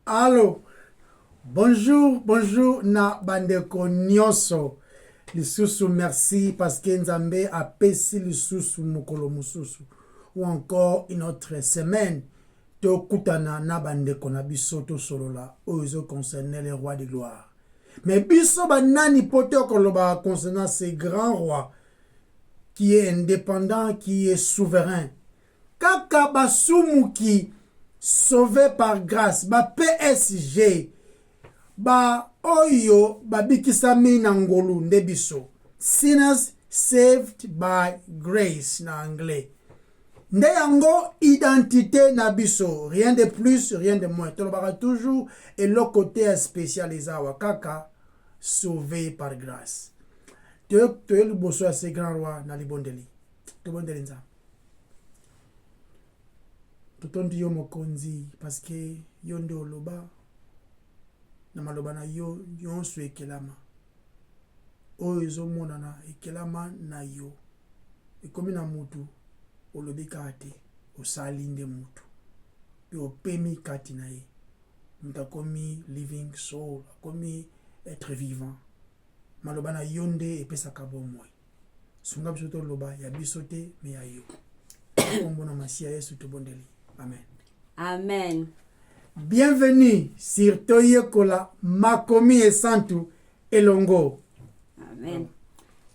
Allô, bonjour na bandeko nyonso. Lisusu merci parce que Nzambe a pesi lisusu mokolo mususu. Ou encore une autre semaine. Tokutana na bandeko na biso to solola oyo concernant les rois de gloire. Mais biso banani poto koloba concernant ce grand roi qui est indépendant, qui est souverain. Kaka basumuki sauvé par grâce, ba PSG, ba oyo babikisami na ngolu nde biso. Sinners saved by grace na anglais. Nde yango identité na biso, rien de plus, rien de moins. Tolobaka toujours et le côté spécial ezawa kaka sauvé par grâce. Tu es le bosso à ce grand roi na libondeli. Tobondeli nza. Totondi yo mokonzi parce que yo nde oloba na maloba na yo nyonso ekelama. Oyo ezomonana ekelama na yo. Ekomi na mutu olobi kate osali nde mutu. Pe opemi kati na ye. Mutu akomi living soul, akomi être vivant. Maloba na yo nde epesaka bomoi. Sunga biso toloba ya biso te me ya yo. Kombona masia Yesu tobondeli. Amen. Amen. Bienvenue sur Toyekola Makomi et Santu Elongo. Amen.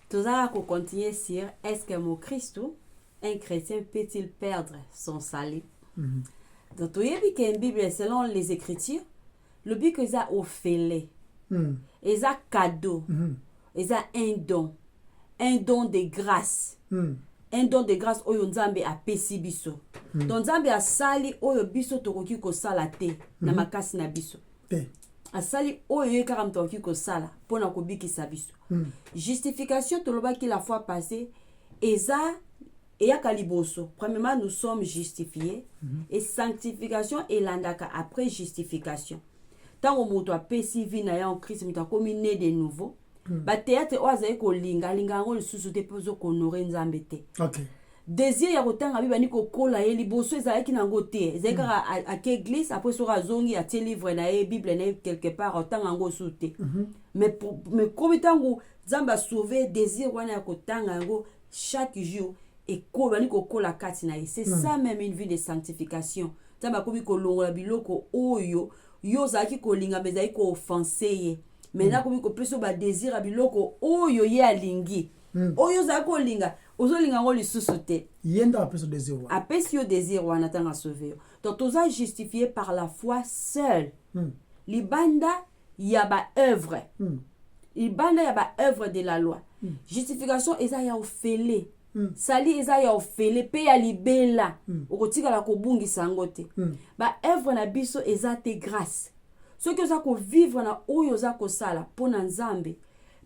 Tout ça pour continuer sur est-ce que mon Christ, un chrétien peut-il perdre son salut? Donc, tu sais que la Bible, selon les Écritures, le but que ça offert, ils a cadeau, ils a un don de grâce. Un don de grâce oyo nzambe a pesi biso. Donc nzambe a sali oyo biso tokoki ko sala te na makasi na biso. A sali oyo kaka mtoki ko sala pona ko bikisa biso. Justification toloba ki la fois passée eza eya kaliboso. Premièrement nous sommes justifiés et sanctification elandaka après justification. Tango moto a pesi vi na ya en Christ moto komi né de nouveau. Ba théâtre oazaye ko linga ngo lisusu te pozo ko honorer nzambe te. Okay. Désir ya kotanga biba ni ko kola ye liboso ezalaki nango te. Ezeka à église après sora zongi a te livre na ye bible na quelque part otanga ngo sute. Mais comme tango nzamba sauver désir wana ya kotanga ngo chaque jour et ko bani ko kola kati na ye. C'est ça même une vie de sanctification. Nzamba komi ko longola biloko oyo yo zaki ko linga bezai ko offenser ye. Maintenant comme ko peso ba désir abiloko oyo ye alingi oyo za ko linga ozo linga ngo lisusu te Yenda apeso désir wa. apesi yo désir wana tanga sauver. Donc toza justifié par la foi seule. Libanda ya ba œuvre. Libanda ya ba œuvre de la loi. Justification eza ya ofele. Sali eza ya ofele pe ya libela. Okotika la kobungisa ngo te. Ba œuvre na biso eza te grâce. Ce que ça ko vivre na oyo za ko sala pona nzambe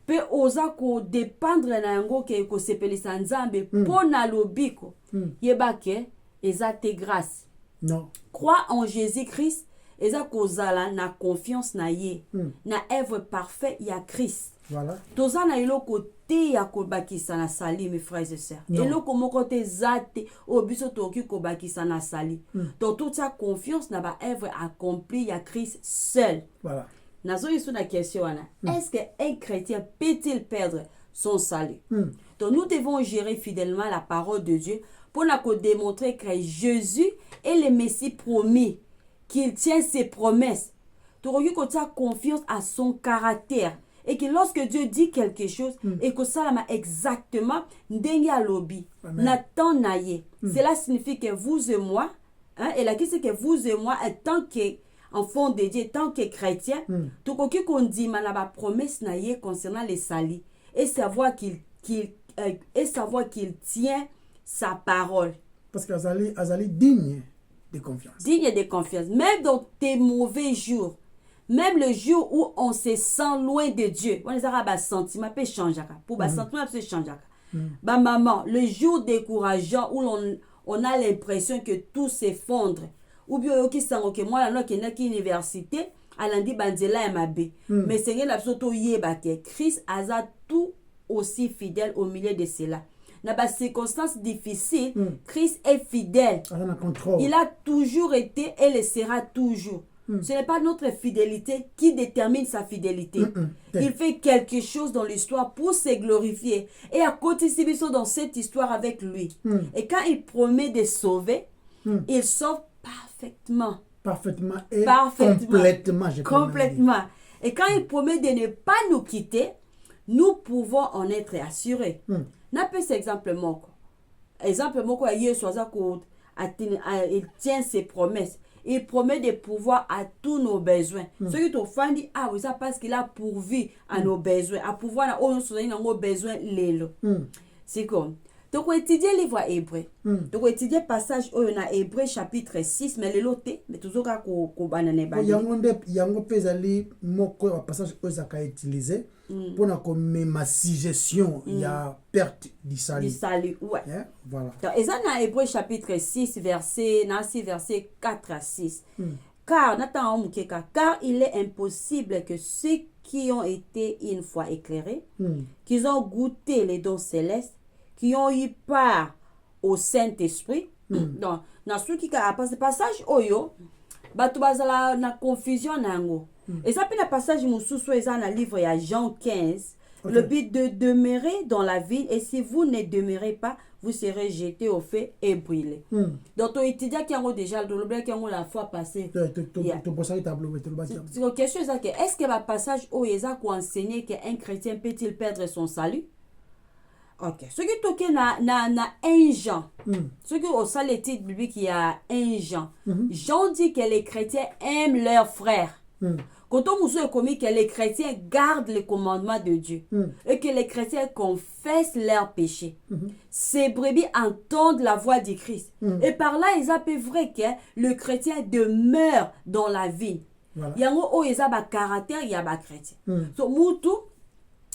pe oza ko dépendre na yango ke ko sepelisa nzambe pona lobiko yebake eza te grâce. Non. Crois en Jésus-Christ eza ko zala na confiance na ye na œuvre parfait ya Christ. Voilà. Toza na iloko te ya ko bakisa na sali mes frères et sœurs. Eloko moko te zate o biso toki ko bakisa na sali. Donc toute sa confiance na ba œuvre accomplie ya Christ seul. Voilà. Nazo yisu na question wana. Est-ce que un chrétien peut-il perdre son salut? Donc nous devons gérer fidèlement la parole de Dieu pour nous démontrer que Jésus est le Messie promis, qu'il tient ses promesses. Tu as confiance à son caractère. Et que lorsque Dieu dit quelque chose, et que ça l'a exactement, ndenga lobi, natan naye. Cela signifie que vous et moi, et la question c'est que vous et moi, en tant qu'enfants de Dieu, tant que chrétiens, tout ce qu'on dit, la promesse naye concernant les salis, et savoir qu'il tient sa parole. Parce qu'Azali digne de confiance. Digne de confiance. Même dans tes mauvais jours, même le jour où on se sent loin de Dieu, on a sentiment peut changer. Pour sentiment peut changer. Maman, le jour décourageant où on a l'impression que tout s'effondre. Ou bien qui sent que moi là qui est université, à lundi banzela et mabe. Mais c'est rien absolument yeba que Christ a tout aussi fidèle au milieu de cela. Dans les circonstances difficiles, Christ est fidèle. Il a toujours été et le sera toujours. Ce n'est pas notre fidélité qui détermine sa fidélité. Il fait quelque chose dans l'histoire pour se glorifier. Et à côté, si nous sommes dans cette histoire avec lui. Et quand il promet de sauver, il sauve parfaitement. Parfaitement et complètement. Complètement. Et quand il promet de ne pas nous quitter, nous pouvons en être assurés. N'a pas cet exemple moko. Exemple moko il tient ses promesses. Il promet de pouvoir à tous nos besoins. Ce qui te fait dire, ah oui, ça parce qu'il a pourvu à nos besoins, à pouvoir à nos besoins lélo. C'est comme. Donc, on étudie le livre hébreu. Donc, on étudie le passage où on a Hébreu chapitre 6, mais le loté, mais toujours qu'on banane il y a un passage où ça a utilisé pour ma suggestion, il y a perte du salut. Du salut, ouais. Yeah? Voilà. Donc, et ça, dans Hébreu chapitre 6, verset 4 à 6. Car il est impossible que ceux qui ont été une fois éclairés, qu'ils ont goûté les dons célestes, qui ont eu part au Saint-Esprit. Donc, dans ce qui a passé passage, oyo, batu bazala na confusion nango. Et ça peut le passage mususu eza na livre ya Jean 15. Le but de demeurer dans la ville, et si vous ne demeurez pas, vous serez jetés au feu et brûlés. Donc, tu étudies qui ont déjà le la fois passée. La question est est-ce que le passage où il a enseigné qu'un chrétien peut-il perdre son salut? Ok. Ce qui toque na 1 Jean. Ce qui au sein des titres bibliques, il y a 1 Jean. Jean dit que les chrétiens aiment leurs frères. Quand on nous commis que les chrétiens gardent les commandements de Dieu et que les chrétiens confessent leurs péchés. Ces brebis entendent la voix du Christ. Et par là, ils appellent vrai que le chrétien demeure dans la vie. Il y a un caractère, il y a un chrétien. So,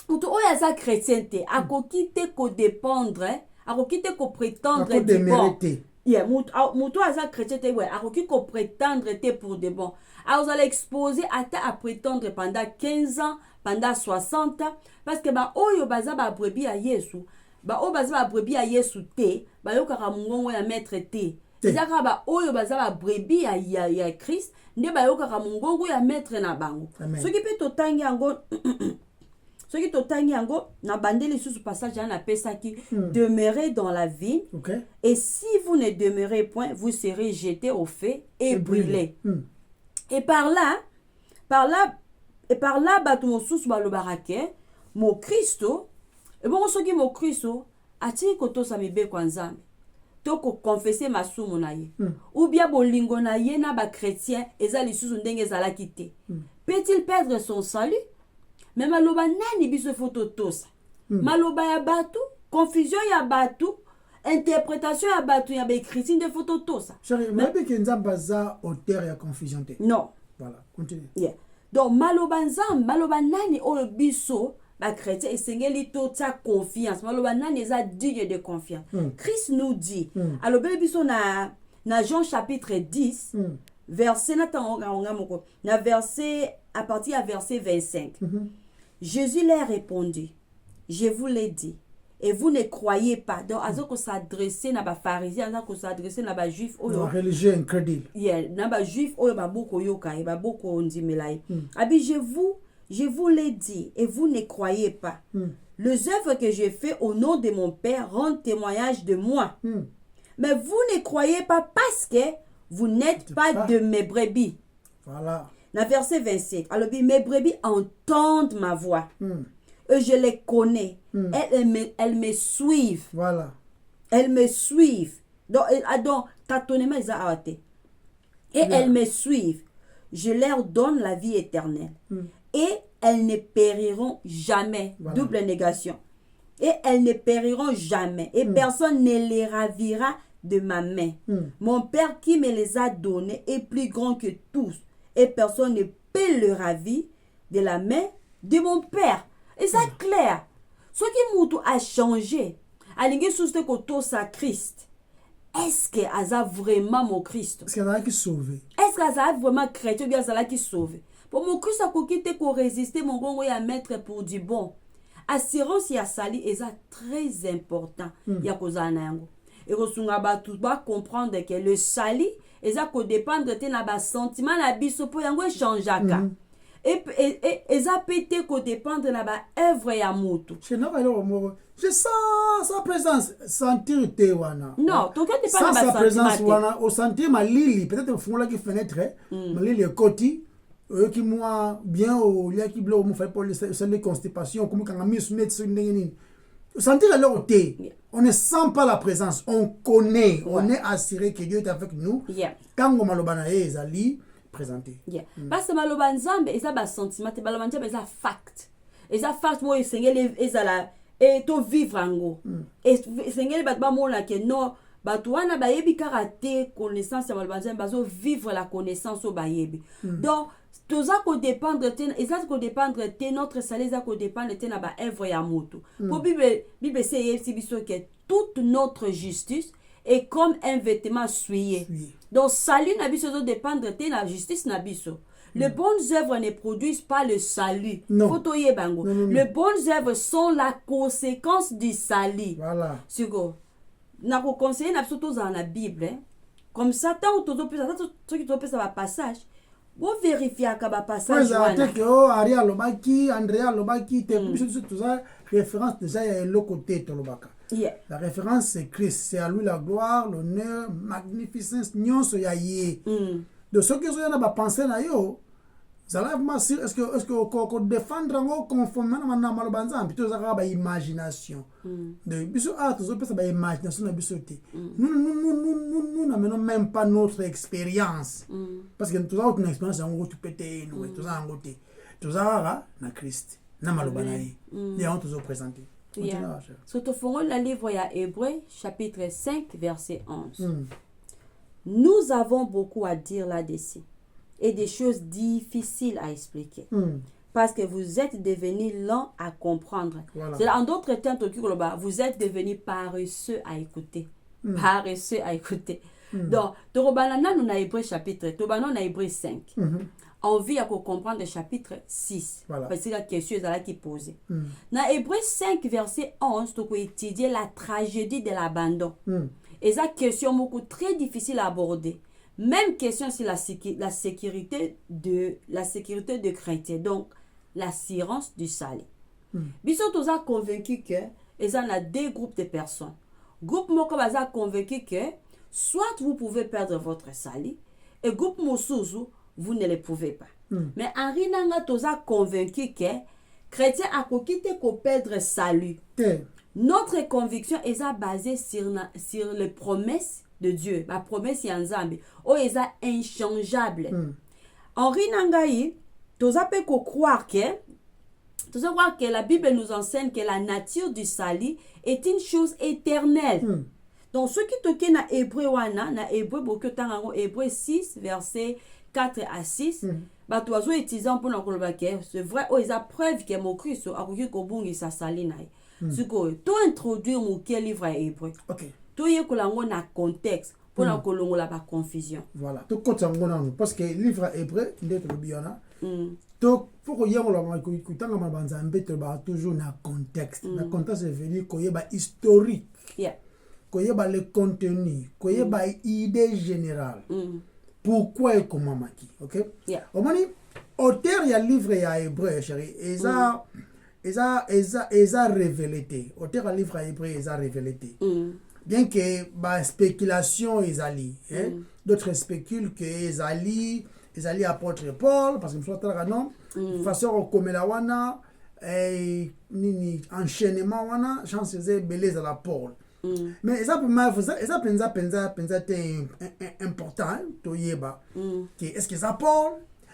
Mutu oya chrétienté a kokite ko dépendre a kokite ko prétendre de bon. Yeah, mutu aza chrétienté ouais a kokite ko prétendre te pour de bon. Alors vous allez exposer à prétendre pendant 15 ans, pendant 60 ans parce que ba oyo baza ba brebis a Yesu, ba o baza ba brebis a Yesu te, ba yo kaka mungongo ya maître te. Ezaka ba oyo baza ba brebis ya Christ, nde ba yo kaka mungongo ya maître na bango. Ce qui peut totangi yango Ce qui totangi yango na bandeli sous passage na pesa qui demeurez dans la vie. Et si vous ne demeurez point, vous serez jetés au feu et brûlés. Et par là batu mosusu balobarake mo Kristo et bon soki mo Kristo ati koto sa mibe kwa nzambe. Toko confesser masumu na ye. Ou bien bolingo na ye na ba chrétien eza lisusu ndenge ezalaki te. Peut-il perdre son salut? Mais maloba nani biso photo tosa. Maloba ya batu, confusion ya batu, interprétation ya batu ya écriture de photo tosa. Mais que nzamba za auteur ya confusion te. Non. Voilà, continue. Yeah. Donc maloba nani o biso ba chrétien esengeli tota confiance. Maloba nani eza digne de confiance. Christ nous dit, alors biso na Jean chapitre 10, verset na verset à partir à verset 25. Jésus leur répondit, je vous l'ai dit, et vous ne croyez pas. Donc, azoko s'adresser na ba pharisiens, azoko s'adresser na ba juifs oyo religieux incrédule. Yeah, na ba juifs oyo ba boko yoka e ba boko ndimelaï. Abi je vous l'ai dit, et vous ne croyez pas. Les œuvres que j'ai fait au nom de mon Père rendent témoignage de moi. Mais vous ne croyez pas parce que vous n'êtes pas de mes brebis. Voilà. Dans verset 27, alors mes brebis entendent ma voix. Et je les connais. Elles me suivent. Voilà. Elles me suivent. Donc tâtonnement, ils ont arrêté. Et elles me suivent. Je leur donne la vie éternelle. Et elles ne périront jamais. Voilà. Double négation. Et elles ne périront jamais. Et personne ne les ravira de ma main. Mon Père qui me les a donnés est plus grand que tous. Et personne ne peut le ravir de la main de mon Père. Et c'est clair. Ce qui Moutou a changé, alingi sous le côté sa Christ. Est-ce que Aza vraiment mon Christ? Est-ce qu'elle a qui sauvé? Est-ce qu'Aza vraiment chrétien ou bien Aza qui sauvé? Pour mon Christ, a quitter pour résister mon gongo à mettre pour du bon. Assurance ya sali est très important. Ya kozana yango. Et Rosunga ba tout ba comprendre que le sali eza ko dépendre te na ba sentiment na biso po yango échangeaka et eza pété ko dépendre na ba œuvre ya mutu. Je sens sa présence, sentir te wana. Non, donc tu pas na sa ba présence sentiment. wana, au sentir ma lili, peut-être fongola ki fenêtre, ma lili koti, qui moi bien au lia ki blo mo fait pour les constipation, comme quand mi soumet sur ndengeni. Sentir alors te. On ne sent pas la présence, on connaît, on est assuré que Dieu est avec nous. Quand on malobana ezali présenté. Parce que maloba nzambe eza ba sentiment te maloba nzambe eza fact. Eza fact mo esengeli ezala et to vivre ango. Et esengeli bat ba mona ke no bato wana bayebi kaka te connaissance ya maloba nzambe bazo vivre la connaissance au bayebi. Donc toza ko dépendre te eza ko dépendre te notre salaire eza ko dépendre te na ba œuvre ya moto. Pour Bible c'est yesi biso ke toute notre justice est comme un vêtement souillé. Donc salut na biso doit dépendre de la justice na biso. Les bonnes œuvres ne produisent pas le salut. Fotoye bango. Les bonnes œuvres sont la conséquence du salut. Voilà. Sigo. Na ko conseiller na biso toza na Bible. Comme ça tant tozo pesa to ki to pesa ba passage. Bo vérifier ka ba passage wana. Que oh Aria lobaki, Andrea lobaki te biso toza référence déjà ya le côté to lobaka. La référence c'est Christ, c'est à lui la gloire, l'honneur, magnificence, nyonso ya ye. De ce que je na penser na yo, zala est-ce que ko défendre ngo conformément na maloba nzambe to zaka ba imagination. De biso to pesa ba imagination na biso te. Nous n'amenons même pas notre expérience. Parce que nous avons une expérience en tu pété nous tout ça en côté. Tout ça na Christ, na maloba na ye. Et on te présenter. Surtout le livre ya Hébreux chapitre 5 verset 11. Nous avons beaucoup à dire là-dessus et des choses difficiles à expliquer. Parce que vous êtes devenus lents à comprendre. C'est en d'autres termes, vous êtes devenus paresseux à écouter. Paresseux à écouter. Donc, nous avons Hébreux chapitre, nous avons Hébreux 5. On vit à comprendre le chapitre 6. Parce que la question est là qui pose. Dans Hébreux 5, verset 11, tu peux étudier la tragédie de l'abandon. Et ça, question beaucoup très difficile à aborder. Même question sur la sécurité de chrétien. Donc, l'assurance du salut. Bisous, tous a convaincu que il y a deux groupes de personnes. Groupe Moko a convaincu que soit vous pouvez perdre votre salut, et groupe Moussouzou, vous ne le pouvez pas. Mais Henri Nanga toza convaincu que chrétien a quitté qu'on perdre salut. Notre conviction est basée sur les promesses de Dieu. La promesse est ensemble. Oh, est inchangeable. Henri Nanga toza peut croire que la Bible nous enseigne que la nature du salut est une chose éternelle. Donc ce qui toque na Hébreu wana na Hébreu beaucoup tango Hébreu 6 verset 4 à 6 ba toazo étudiant pour na koloba ke c'est vrai o isa preuve que mon Christ a koki ko bungi sa sali na siko to introduire mon quel livre à Hébreu. OK. To ye kolango na contexte pour na kolongola ba confusion. Voilà. To kota ngona parce que livre à Hébreu ndete lobiana. Donc faut que yemo la ko kutanga mabanza mbete ba toujours na contexte. Na contexte veut dire ko yeba historique. Koyeba le contenu, koyeba idée générale. Pourquoi et comment maki, OK? Au moment auteur ya livre ya Hébreu chérie, eza révélé. Auteur ya livre ya Hébreu eza révélé. Bien que ba spéculation ezali, d'autres spéculent que ezali apôtre Paul parce que nous sommes non, façon comme la wana nini enchaînement wana chance c'est beleza la Paul. Mais ça penza important to yeba que est-ce que ça Paul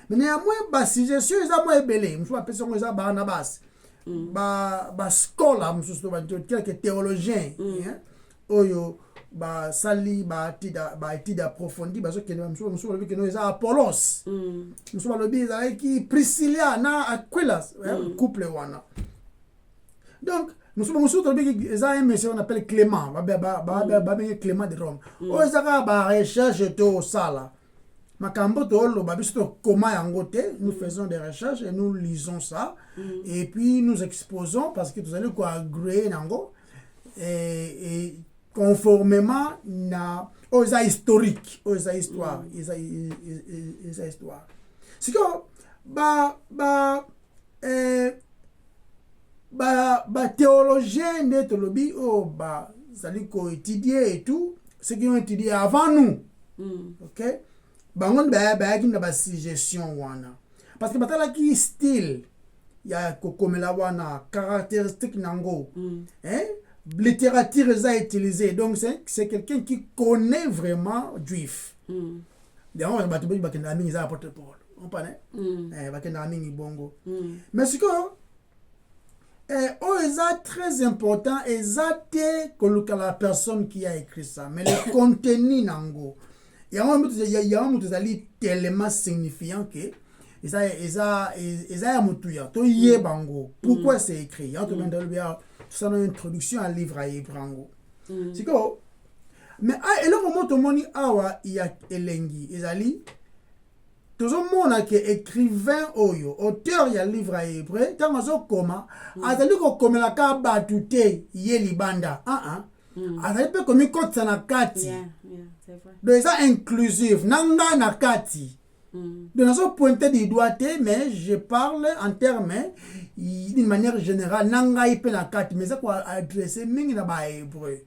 mais néanmoins ba suggestion ça moi belé m'so personne ça Barnabas ba scholar m'so ba quelques théologiens oyo ba sali ba étude approfondie ba so que m'so le que nous ça Apollos m'so le bi ça qui Priscilla na Aquilas couple wana. Donc nous sommes un monsieur on appelle Clément, Clément de Rome. Oh, ça va recherche to sala. Makambo to lo babisto comment yangote, nous faisons des recherches et nous lisons ça et puis nous exposons parce que vous allez quoi agréer nango et conformément aux historiques, aux histoires, aux histoires. C'est que théologiens de tolobi c'est-à-dire qu'on étudier et tout, ceux qui ont étudié avant nous. OK? Bangon ba suggestion wana. Parce que batala qui style ya kokomela wana caractéristique nango. Littérature les a utilisé. Donc c'est quelqu'un qui connaît vraiment juif. D'ailleurs on va te dire que nami za apôtre Paul. On connaît? Ba nami bongo. Mais ce que c'est très important, c'est que la personne qui a écrit ça, mais le contenu nango. Il y a un mot tellement signifiant que pourquoi c'est écrit. Il y a une introduction à livre à Ibrango. C'est que mais et là moment tout monde awa il y a elengi ezali tout le monde qui écrivain oyo auteur ya livre à hébreu tant azo koma azali ko komela ka batute ye libanda azali pe komi kotsa na kati c'est vrai. donc ça inclusif nanga na kati donc ça pointer du doigt mais je parle en termes d'une manière générale nanga ipe na kati mais ça quoi adresser mingi na ba hébreu.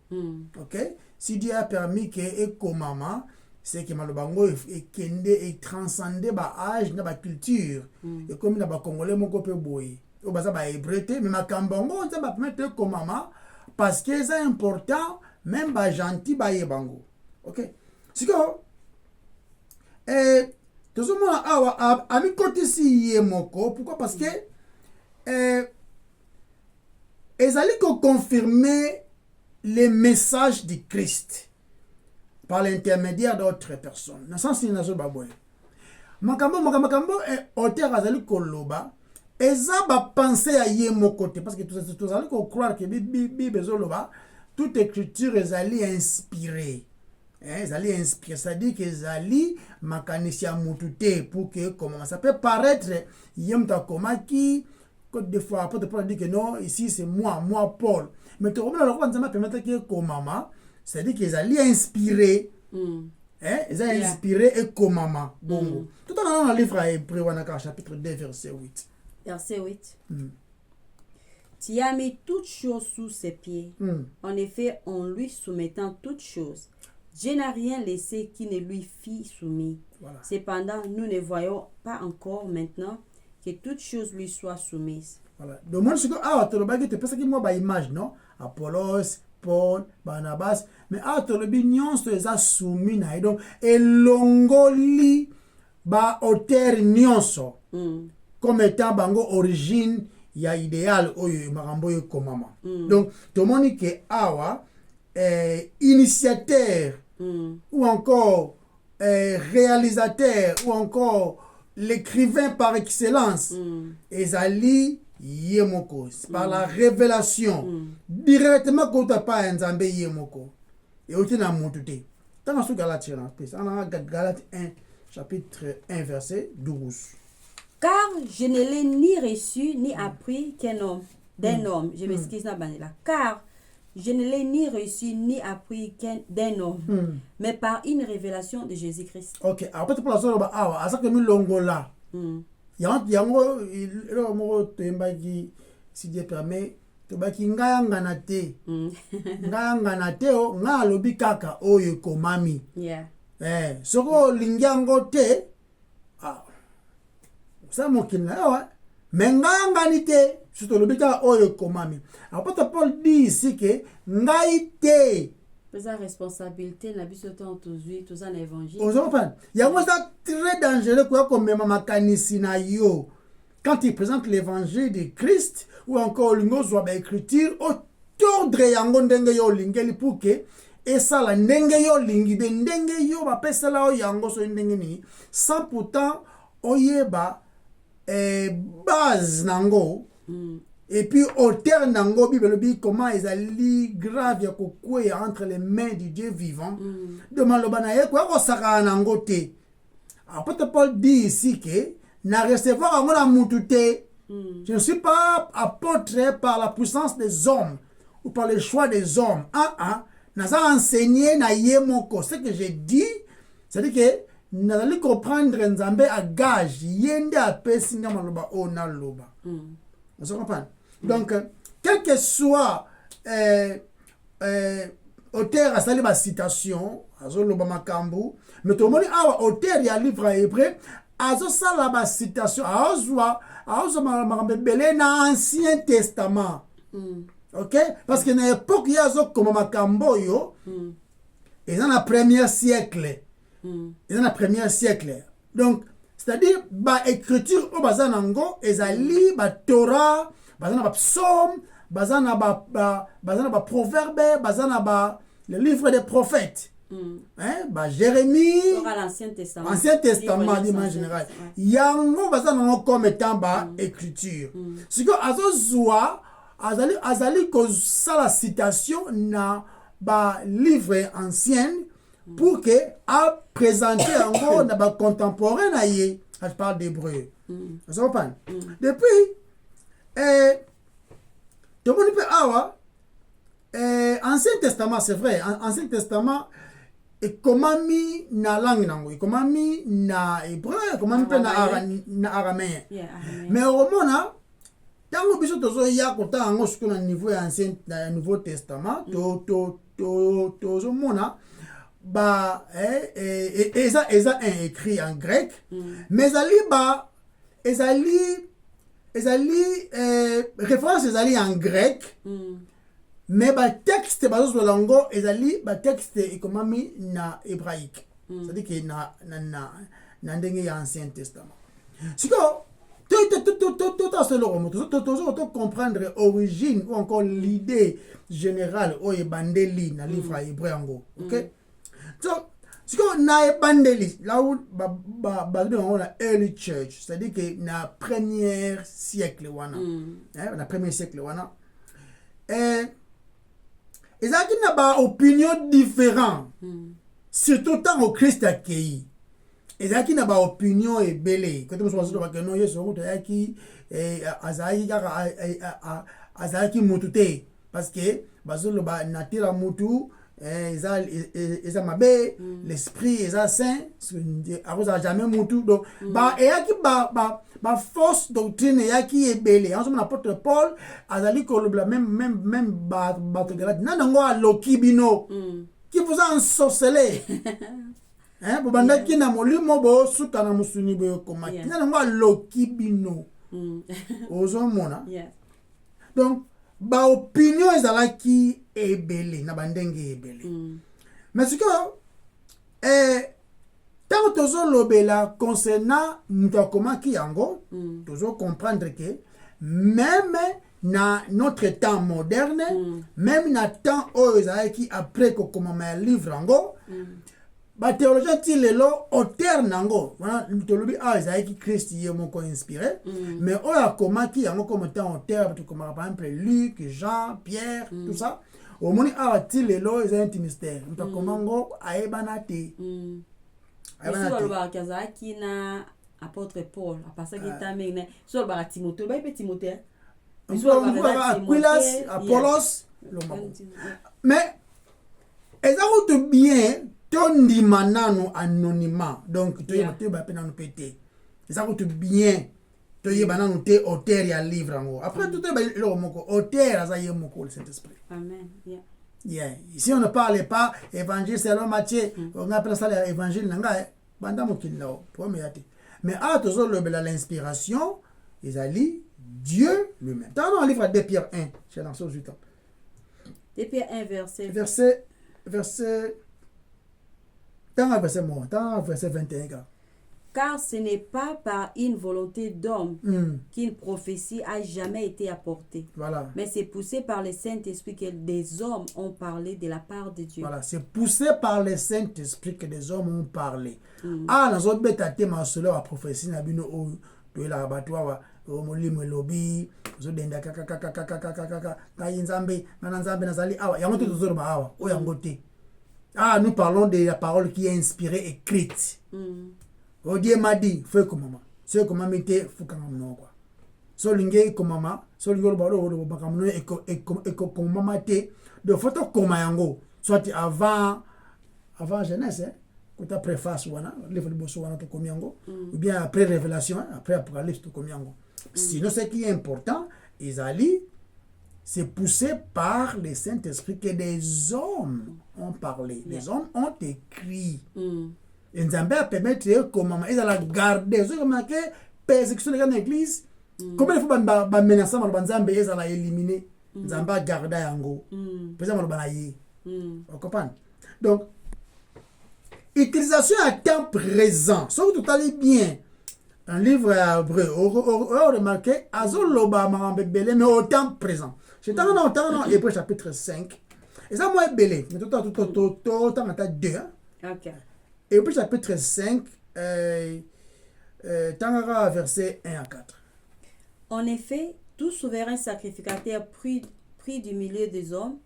OK, si Dieu a permis que ekomama c'est que malobango et transcender ba âge na ba culture et comme na ba congolais moko pe boy o baza ba hébreu mais makambongo ça ba permettre komama parce que c'est important même ba gentil ba yebango. OK, c'est que tout le monde a mis côté si yemoko pourquoi parce que ezali ko confirmer les messages du Christ par l'intermédiaire d'autres personnes. Dans le sens où il y a des choses. Makambo, auteur azali koloba, eza ba penser à yemo côté parce que tout azali ko croire que Bible zoloba, toute écriture ezali inspirée. Ezali inspiré, c'est-à-dire que ezali makanisi ya mutute pour que comment ça peut paraître yemta komaki que des fois après de dire que non ici c'est moi Paul. Mais tu comprends, alors, on permettre que comme maman, c'est-à-dire qu'ils allaient inspirer. Ils ont inspiré et comme maman. Bon. Tout dans le livre à Hébreu, chapitre 2, verset 8. Verset 8. Tu as mis toutes choses sous ses pieds. En effet, en lui soumettant toutes choses, Dieu n'a rien laissé qui ne lui fît soumis. Voilà. Cependant, nous ne voyons pas encore maintenant que toutes choses lui soient soumises. Voilà. Donc, moi, je suis tu penses que moi, image, non? Apollos, Paul, Barnabas, mais nyons sont soumis na donc et longoli ba auteur nyonso comme étant bango origine ya idéal oyo marambo yo komama. Donc tout le monde que awa initiateur ou encore réalisateur ou encore l'écrivain par excellence ezali yemoko par la révélation directement quand tu pas nzambe yemoko et au tina mutute dans ce Galates 1 chapitre 1 verset 12. Car je ne l'ai ni reçu ni appris d'un homme. Je m'excuse na banela. Car je ne l'ai ni reçu ni appris d'un homme, mais par une révélation de Jésus-Christ. OK, après tu parles sur awa asa que mi longola. Yango ilo mo tembaki si Dieu permet to baki nganga na te o ngalobi kaka oyo komami soko lingiango te ça mokina nganga ni te surtout lobi kaka oyo komami. Apôtre Paul dit ici que ngai te sa responsabilité na biso to tozui to za na évangile. Vous comprenez? Il y a ça très dangereux quoi comme makanisi na yo. Quand il présente l'évangile de Christ ou encore l'ingo soit ba écriture autour de yango ndenge yo lingeli pour que et ça la ndenge yo lingi be ndenge yo ba pesa la yango so ndenge ni sans pourtant oyeba base nango. Et puis, auteur nango Bible comment ils allaient grave ya kokwe entre les mains du Dieu vivant. Demande le banaye quoi ko saka nango te. Apôtre Paul dit ici que na recevoir en la mutute. Je ne suis pas apôtre par la puissance des hommes ou par le choix des hommes. naza enseigné na ye moko. Ce que j'ai dit, c'est-à-dire que nazali comprendre nzambe à gage yende apesi nga maloba o na loba. Vous comprenez? Donc quel que soit auteur asali ba citation azo loba makambu, mais tout le monde a auteur ya livre hébreu azo sala ba citation azo makambe belé na Ancien Testament. OK? Parce que na époque ya zo comme makambo yo et dans la premier siècle. Et dans le premier siècle. Donc, c'est-à-dire, ba écriture au bazanango, ezali, ba Torah, bazana ba psaume, bazana ba proverbe, bazana ba le livre des prophètes. Hein? Ba Jérémie, l'Ancien Testament. Ancien Testament, dit en général. Yango bazanango comme étant ba écriture. Ce que azozwa, azali ko sa la citation na ba livre ancien pour que a présenter en gros dans les contemporains naïe, je parle d'hébreu. Vous comprenez? Depuis tout le monde peut avoir Ancien Testament, c'est vrai, Ancien Testament et comment mis na langue nango, comment mis na hébreu, comment mis na araméen. Mais au moment tango biso tozo ya kota ngo sur le niveau ancien Nouveau Testament, tozo mona ba eza un écrit en grec, mais ezali référence ezali en grec, mais ba texte bazo lango ezali ba texte ekomami na hébraïque, c'est-à-dire que na ndenge ya Ancien Testament. Siko tout comprendre origine ou encore l'idée générale au ebandeli na livre hébreu ngo, OK? Donc, ce qu'on a bandeli, là où on a early church, c'est-à-dire que na premier siècle wana, na premier siècle wana, ils ont ba opinion différent, surtout tant au Christ accueilli. Ils ont ba opinion et belé. Quand on se passe que non, yeso ko yaki azaki mutute parce que bazolo ba natira mutu. Eza mabe, l'esprit eza saint, a jamais moutou. Donc, ba fausse doctrine yaki ebele. En ce moment, l'apôtre Paul azali kolobla même batogalate. Nanango a lokibino qui vous a ensorcelé. Hein, bobanda ki na molimo bo suka na musuni bo komaki. Nanango a lokibino. Ozo mona. Donc ba opinion ezalaki ebele na bandenge ebele. Mais ce que tant tozo lobela concernant mutakomaki yango, tozo comprendre que même na notre temps moderne, même na temps o ezalaki après ko komama livre yango, ba théologien ti lelo auteur nango wana tolobi ezalaki Christ ye moko inspiré, mais o ya komaki yango comme étant auteur to comme par exemple Luc, Jean, Pierre, tout ça au moni ti lelo ezalaki mystère mutakomango aebana te. Aebana te kazaki na apôtre Paul apasa ki tamene so ba Timothée ba pe Timothée Aquilas, Apollos, mais ezako te bien tondi manano anonymat, donc tu es ba pe nanu pété ezako te bien to ye bananu te auteur ya livre ngo après tout est le moko auteur azaye moko le Saint-Esprit. Amen. Yeah. Ici on ne parle pas évangile selon Matthieu, on appelle ça l'évangile nanga banda mokilao premier ate. Mais tozo lobela l'inspiration ezali Dieu lui-même. Dans le livre de Pierre 1, c'est dans ce 8 ans. De Pierre 1 verset dans le verset 21 gars. Car ce n'est pas par une volonté d'homme qu'une prophétie a jamais été apportée. Voilà. Mais c'est poussé par le Saint-Esprit que des hommes ont parlé de la part de Dieu. Voilà, c'est poussé par le Saint-Esprit que des hommes ont parlé. Dans autres bêta thème sur la prophétie na bino o to la batwa o molimo lobi zo denda kaka kayinzambe nanzambe nazali awa yango to zo ba awa o yango te. Nous parlons de la parole qui est inspirée écrite. O Dieu m'a dit fais comme maman. C'est comme maman était fukanga mno quoi. So linge comme maman, so lingo balo o bakamuno e comme maman te de photo comme yango. soit avant Genèse, hein, quand tu as préface, livre de Bosso, ou bien après Révélation, après Apocalypse, sinon, ce qui est important, Isalie, c'est poussé par le Saint-Esprit que des hommes ont parlé, les hommes ont écrit. Et Nzambe a permis comment ils allaient garder, ils ont marqué persécution de l'église. Comment il faut menacer Nzambe, ils allaient éliminer. Nzambe a gardé yango. Vous comprenez? Donc, utilisation à temps présent, sauf tout allait bien. Un livre hébreu, on remarqué, Azoloba Marambele, mais au temps présent. C'est dans Hébreu chapitre 5. Et ça, moi, belé. Mais tout temps, 2. Ok. Hébreu chapitre 5, verset 1 à 4. En effet, tout souverain sacrificateur pris du milieu des hommes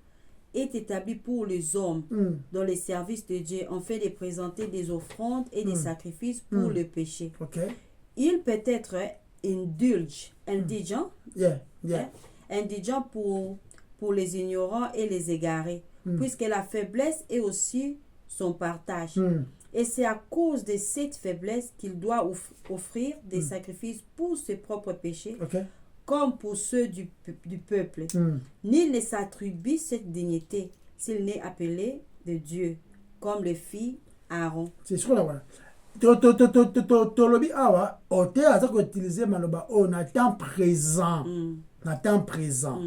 est établi pour les hommes dans les services de Dieu, en fait de présenter des offrandes et des sacrifices pour le péché. Okay. Il peut être indigent pour les ignorants et les égarés, puisque la faiblesse est aussi son partage. Et c'est à cause de cette faiblesse qu'il doit offrir des sacrifices pour ses propres péchés, comme pour ceux du peuple. Nul ne s'attribue cette dignité s'il n'est appelé de Dieu, comme le fit Aaron. C'est sûr là, voilà. Tolobi awa, ote aza ko utiliser maloba o na temps présent. Na temps présent.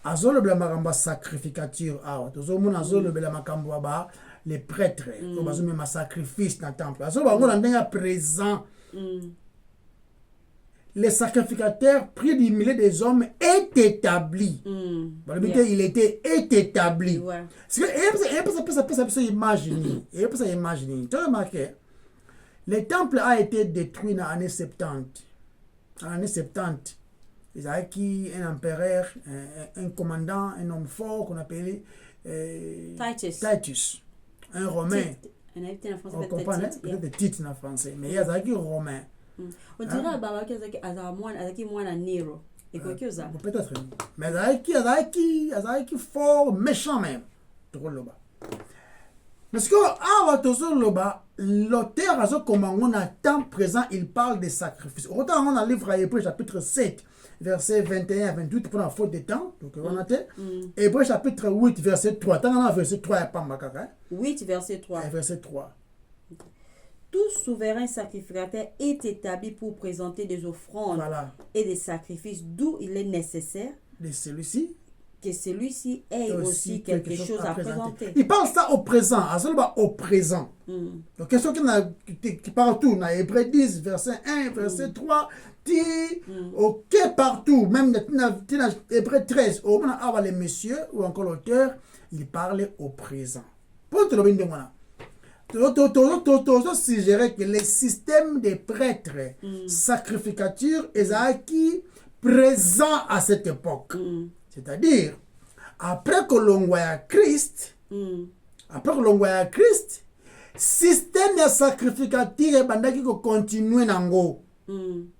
Azolo bla makamba sacrificature awa. Tozo mona azolo bla makambo ba les prêtres, ko bazo me sacrifice na temple. Azolo ba ngona ndenga présent. Le sacrificateur pris du milieu des hommes est établi. Il est établi. C'est que ça peut imaginer. Et ça imaginer. Tu as remarqué, le temple a été détruit dans les années 70. En l'année 70, il y a un empereur, un commandant, un homme fort qu'on appelait Titus. Un Romain. On comprend, peut-être titre en français, mais il y a un Romain. On dirait que Nero. Peut-être. Mais il y a qui fort, méchant même. Parce que l'auteur a comment on a temps présent, il parle des sacrifices. Autant on a le livre à Hébreu chapitre 7, verset 21 à 28 pour la faute de temps. Donc on a Hébreu chapitre 8, verset 3. Tant on a verset 3, il n'y a pas de 8, verset 3. Verset 3. Tout souverain sacrificateur est établi pour présenter des offrandes et des sacrifices, d'où il est nécessaire que celui-ci ait aussi quelque chose à présenter. Il parle ça au présent, au présent. Donc, question qui partout, dans Hébreu 10, verset 1, verset 3, dit, ok, partout, même dans Hébreu 13, au moment où les messieurs ou encore l'auteur, il parle au présent. Pour te le dire, voilà. Suggérer que le système des prêtres sacrificatures est acquis présent à cette époque. C'est-à-dire, après que l'on voit Christ, système de sacrificature est pendant qu'il continue nango. Il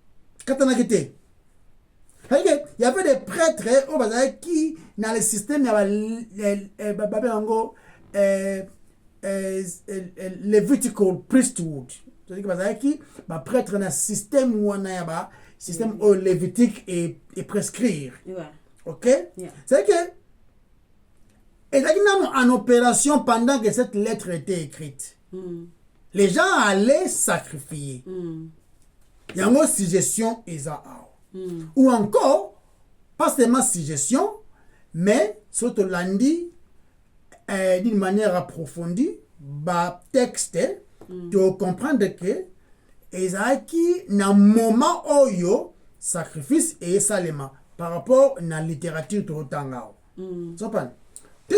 y avait des prêtres qui dans le système Levitical priesthood. C'est-à-dire que les prêtres dans le système où on a système lévitique et prescrire. Ok? C'est que et là, en opération pendant que cette lettre était écrite. Les gens allaient sacrifier. Il y a une suggestion ou encore, pas seulement suggestion, mais surtout lundi, d'une manière approfondie, texte, de comprendre que Esaïki, dans un moment où sacrifice et salema par rapport à la littérature de l'Otangao. Tu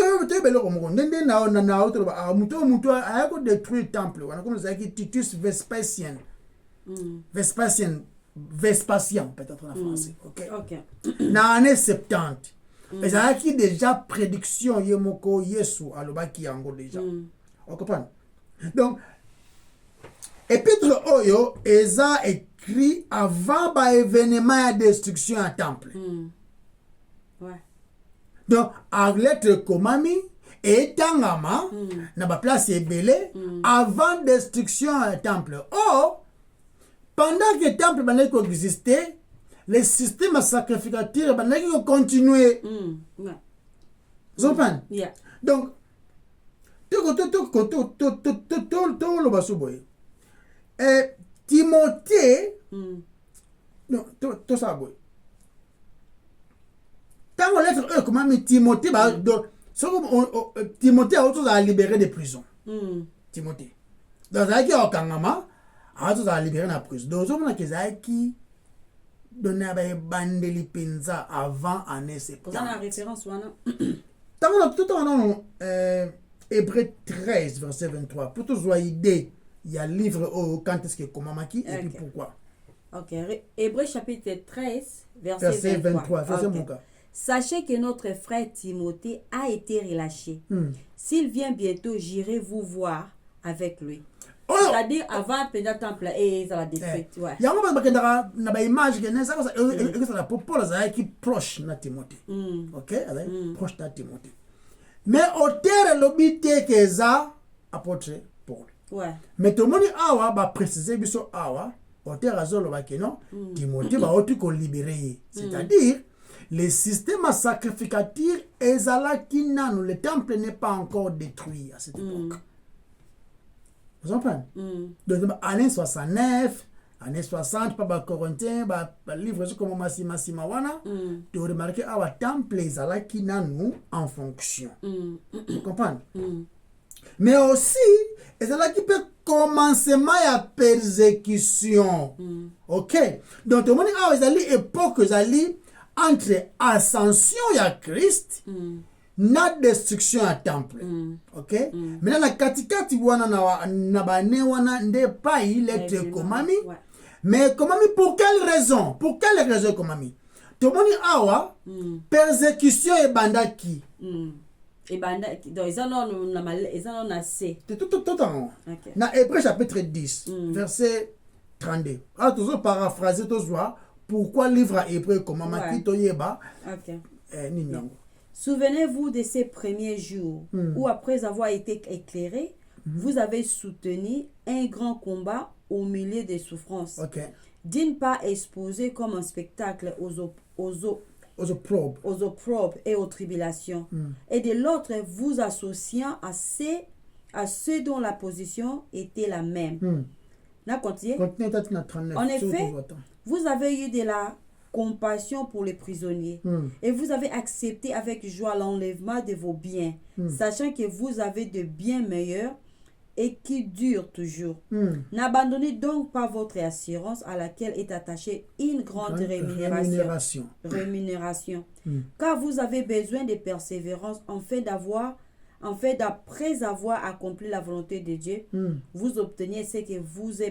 détruit le temple. Titus Vespasien. Vespasien, peut-être en français. Dans l'année 70. Mais ça a déjà prédiction Yemoko Yesu alobaki yango déjà. On comprend. Donc épître Oyo Eza écrit avant l'événement de destruction à temple. Donc à lettre Komami etangama na ba place ebele avant destruction du temple. Or pendant que le temple existait, le système sacrificateur continuait. Vous comprenez? Donc Timothée, non, tout ça, boy. Tant que lettre comment Timothée, Timothée a autre à libérer des prisons. Timothée. Dans la qui a Kangama, a autre à libérer la prison. Donc, on a qui donné à Bandeli Penza avant année 70. Vous avez la référence, Wana? Tout en Hébreu 13, verset 23. Pour tous voir idée, il y a le livre quand est-ce que Komamaki et puis pourquoi. Ok. Hébreu chapitre 13, verset 23. Verset mon cas. Sachez que notre frère Timothée a été relâché. S'il vient bientôt, j'irai vous voir avec lui. C'est-à-dire avant le temple et ça va détruire. Il y a un moment où on a une image qui est proche de Timothée. Ok? Proche de Timothée. Mais au terre, l'obité que ça apôtre Paul. Mais tout le monde va préciser que au terre, Timothée va être libéré. C'est-à-dire, le système sacrificateur est là qui le temple n'est pas encore détruit à cette époque. Vous comprenez? Donc, année 69, année 60, pas Corinthien, livre comme Massima Wana, tu remarques que le temple est là qui nous en fonction. Vous comprenez? Mais aussi, c'est là qui peut commencer à persécution. Ok? Donc, tout le monde a une époque entre ascension à Christ na destruction à temple. Ok? Maintenant, la katikati wana na bane wana nde pai lettre komami. Mais komami pour quelle raison? Pour quelle raison komami? Tout le monde awa persécution et bandaki. Et bandaki. Donc, ils en ont assez. Tout en haut. Na Hébreu chapitre 10, verset 32. Alors, toujours paraphraser, toujours pourquoi livre à Hébreu komamaki toyeba. Souvenez-vous de ces premiers jours où, après avoir été éclairé, vous avez soutenu un grand combat au milieu des souffrances. D'une part, exposé comme un spectacle aux opprobes et aux tribulations. Et de l'autre, vous associant à ceux dont la position était la même. En effet, vous avez eu de la compassion pour les prisonniers et vous avez accepté avec joie l'enlèvement de vos biens, sachant que vous avez de biens meilleurs et qui durent toujours. N'abandonnez donc pas votre assurance à laquelle est attachée une grande rémunération. Car vous avez besoin de persévérance après avoir accompli la volonté de Dieu, vous obteniez ce qui vous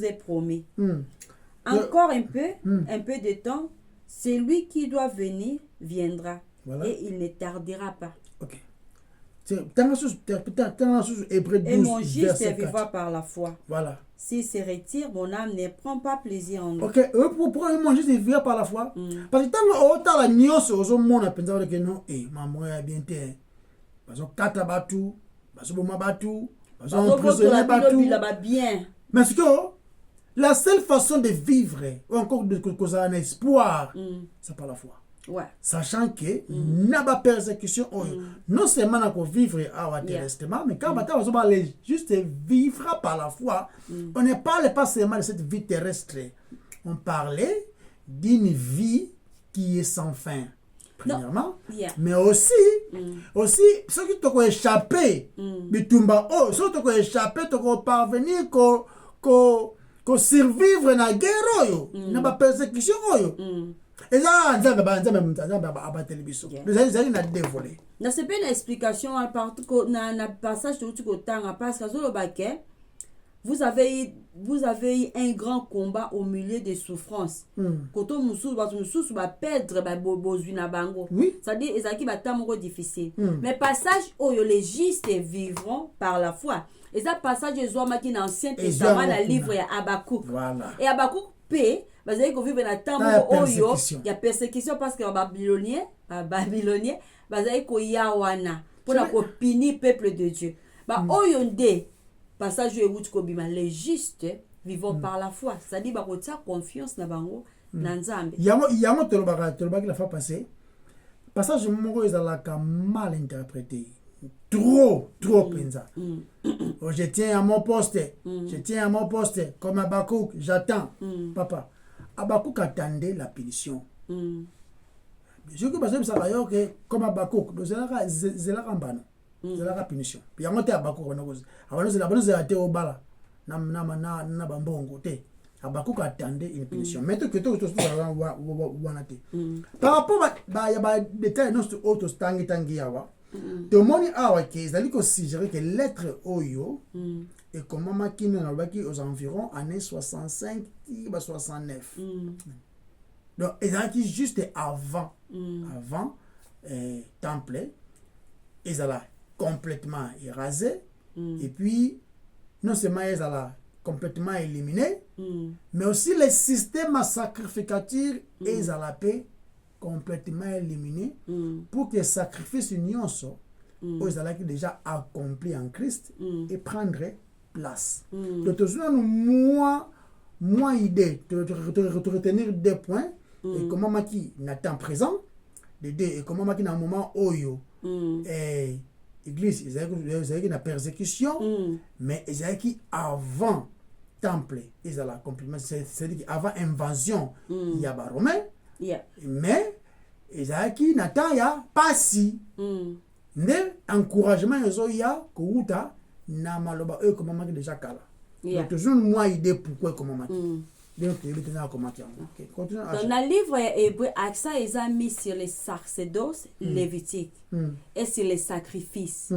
est promis. Encore un peu de temps, celui qui doit venir viendra et il ne tardera pas. Et mon juste vivra par la foi. S'il se retire, mon âme ne prend pas plaisir en lui. Pourquoi mon juste vivra par la foi? Parce que tant que la nuance aux monde a pensé que non, maman a bien été. Parce que kata batu, parce que boma batu, parce que emprisonné batu. Mais ce que la seule façon de vivre, ou encore de causer un espoir, c'est par la foi. Sachant que n'a pas persécution, non seulement on vivre à terresтрement, mais quand on va juste vivre par la foi, on ne parle pas seulement de cette vie terrestre, on parlait d'une vie qui est sans fin. Premièrement, mais aussi ceux qui t'ont échappé, ceux qui t'ont échappé, t'ont parvenir qu'au survivre na guerre, na ba persécution, et ça, ça va télévision. Les na dévolé. Na c'est pas une explication partout que na passage de tout temps parce que sur le baquet vous avez eu un grand combat au milieu des souffrances. Quand on va perdre bango. C'est-à-dire ezaki batamoko difficile. Mais passage où les justes vivront par la foi. Et ça passage ezwamaki dans l'Ancien Testament na livre ya Habakkuk. Et Habakkuk p vous avez vivre na tamoko oyo il y a persécution parce que babylonien vous avez ko yawana pour la punir peuple de Dieu. Bah, oyonde, passage où kobima, les justes vivons par la foi. C'est-à-dire, bah, on a confiance dans bango, dans Nzambe. Yango tolobaki la fois passée. Passage moko ezalaka mal interprété. Trop penza. Oh, je tiens à mon poste. Je tiens à mon poste. Comme Habakkuk, j'attends. Papa, Habakkuk attendait la punition. Je que parce que comme Habakkuk, zelaka mbano. Zelaka punition. Puis yango te Habakkuk onakoze. Abano zela te obala. Na bambongo te. Habakkuk attendait une punition. Maintenant que tout wanate. Par rapport à détail notre autre tangi yawa. Tomoni awa ke ezali ko suggérer que l'être oyo et comment makine na baki aux environs années 65 ba 69. Donc ezali juste avant temple ezala complètement érasé et puis non seulement ezala complètement éliminé mais aussi les systèmes sacrificateurs ezala paix complètement éliminé pour que le sacrifice nyonso aux alaki déjà accompli en Christ et prendre place. Donc moi idée de retenir deux points et comment maki n'attend présent les deux et comment maki na moment oyo et église ils na persécution mais ils avant temple ils la complètement c'est-à-dire avant invasion il y a ba romain. Yeah. Mais ezaki nata ya pasi ne encouragement ezo ya kouta na maloba eux comme maki déjà kala. Donc toujours moi idée pourquoi comme maki. Donc il était là comme maki. OK, continue. Dans le livre hébreu accent ils ont mis sur les sacerdoces lévitiques et sur les sacrifices.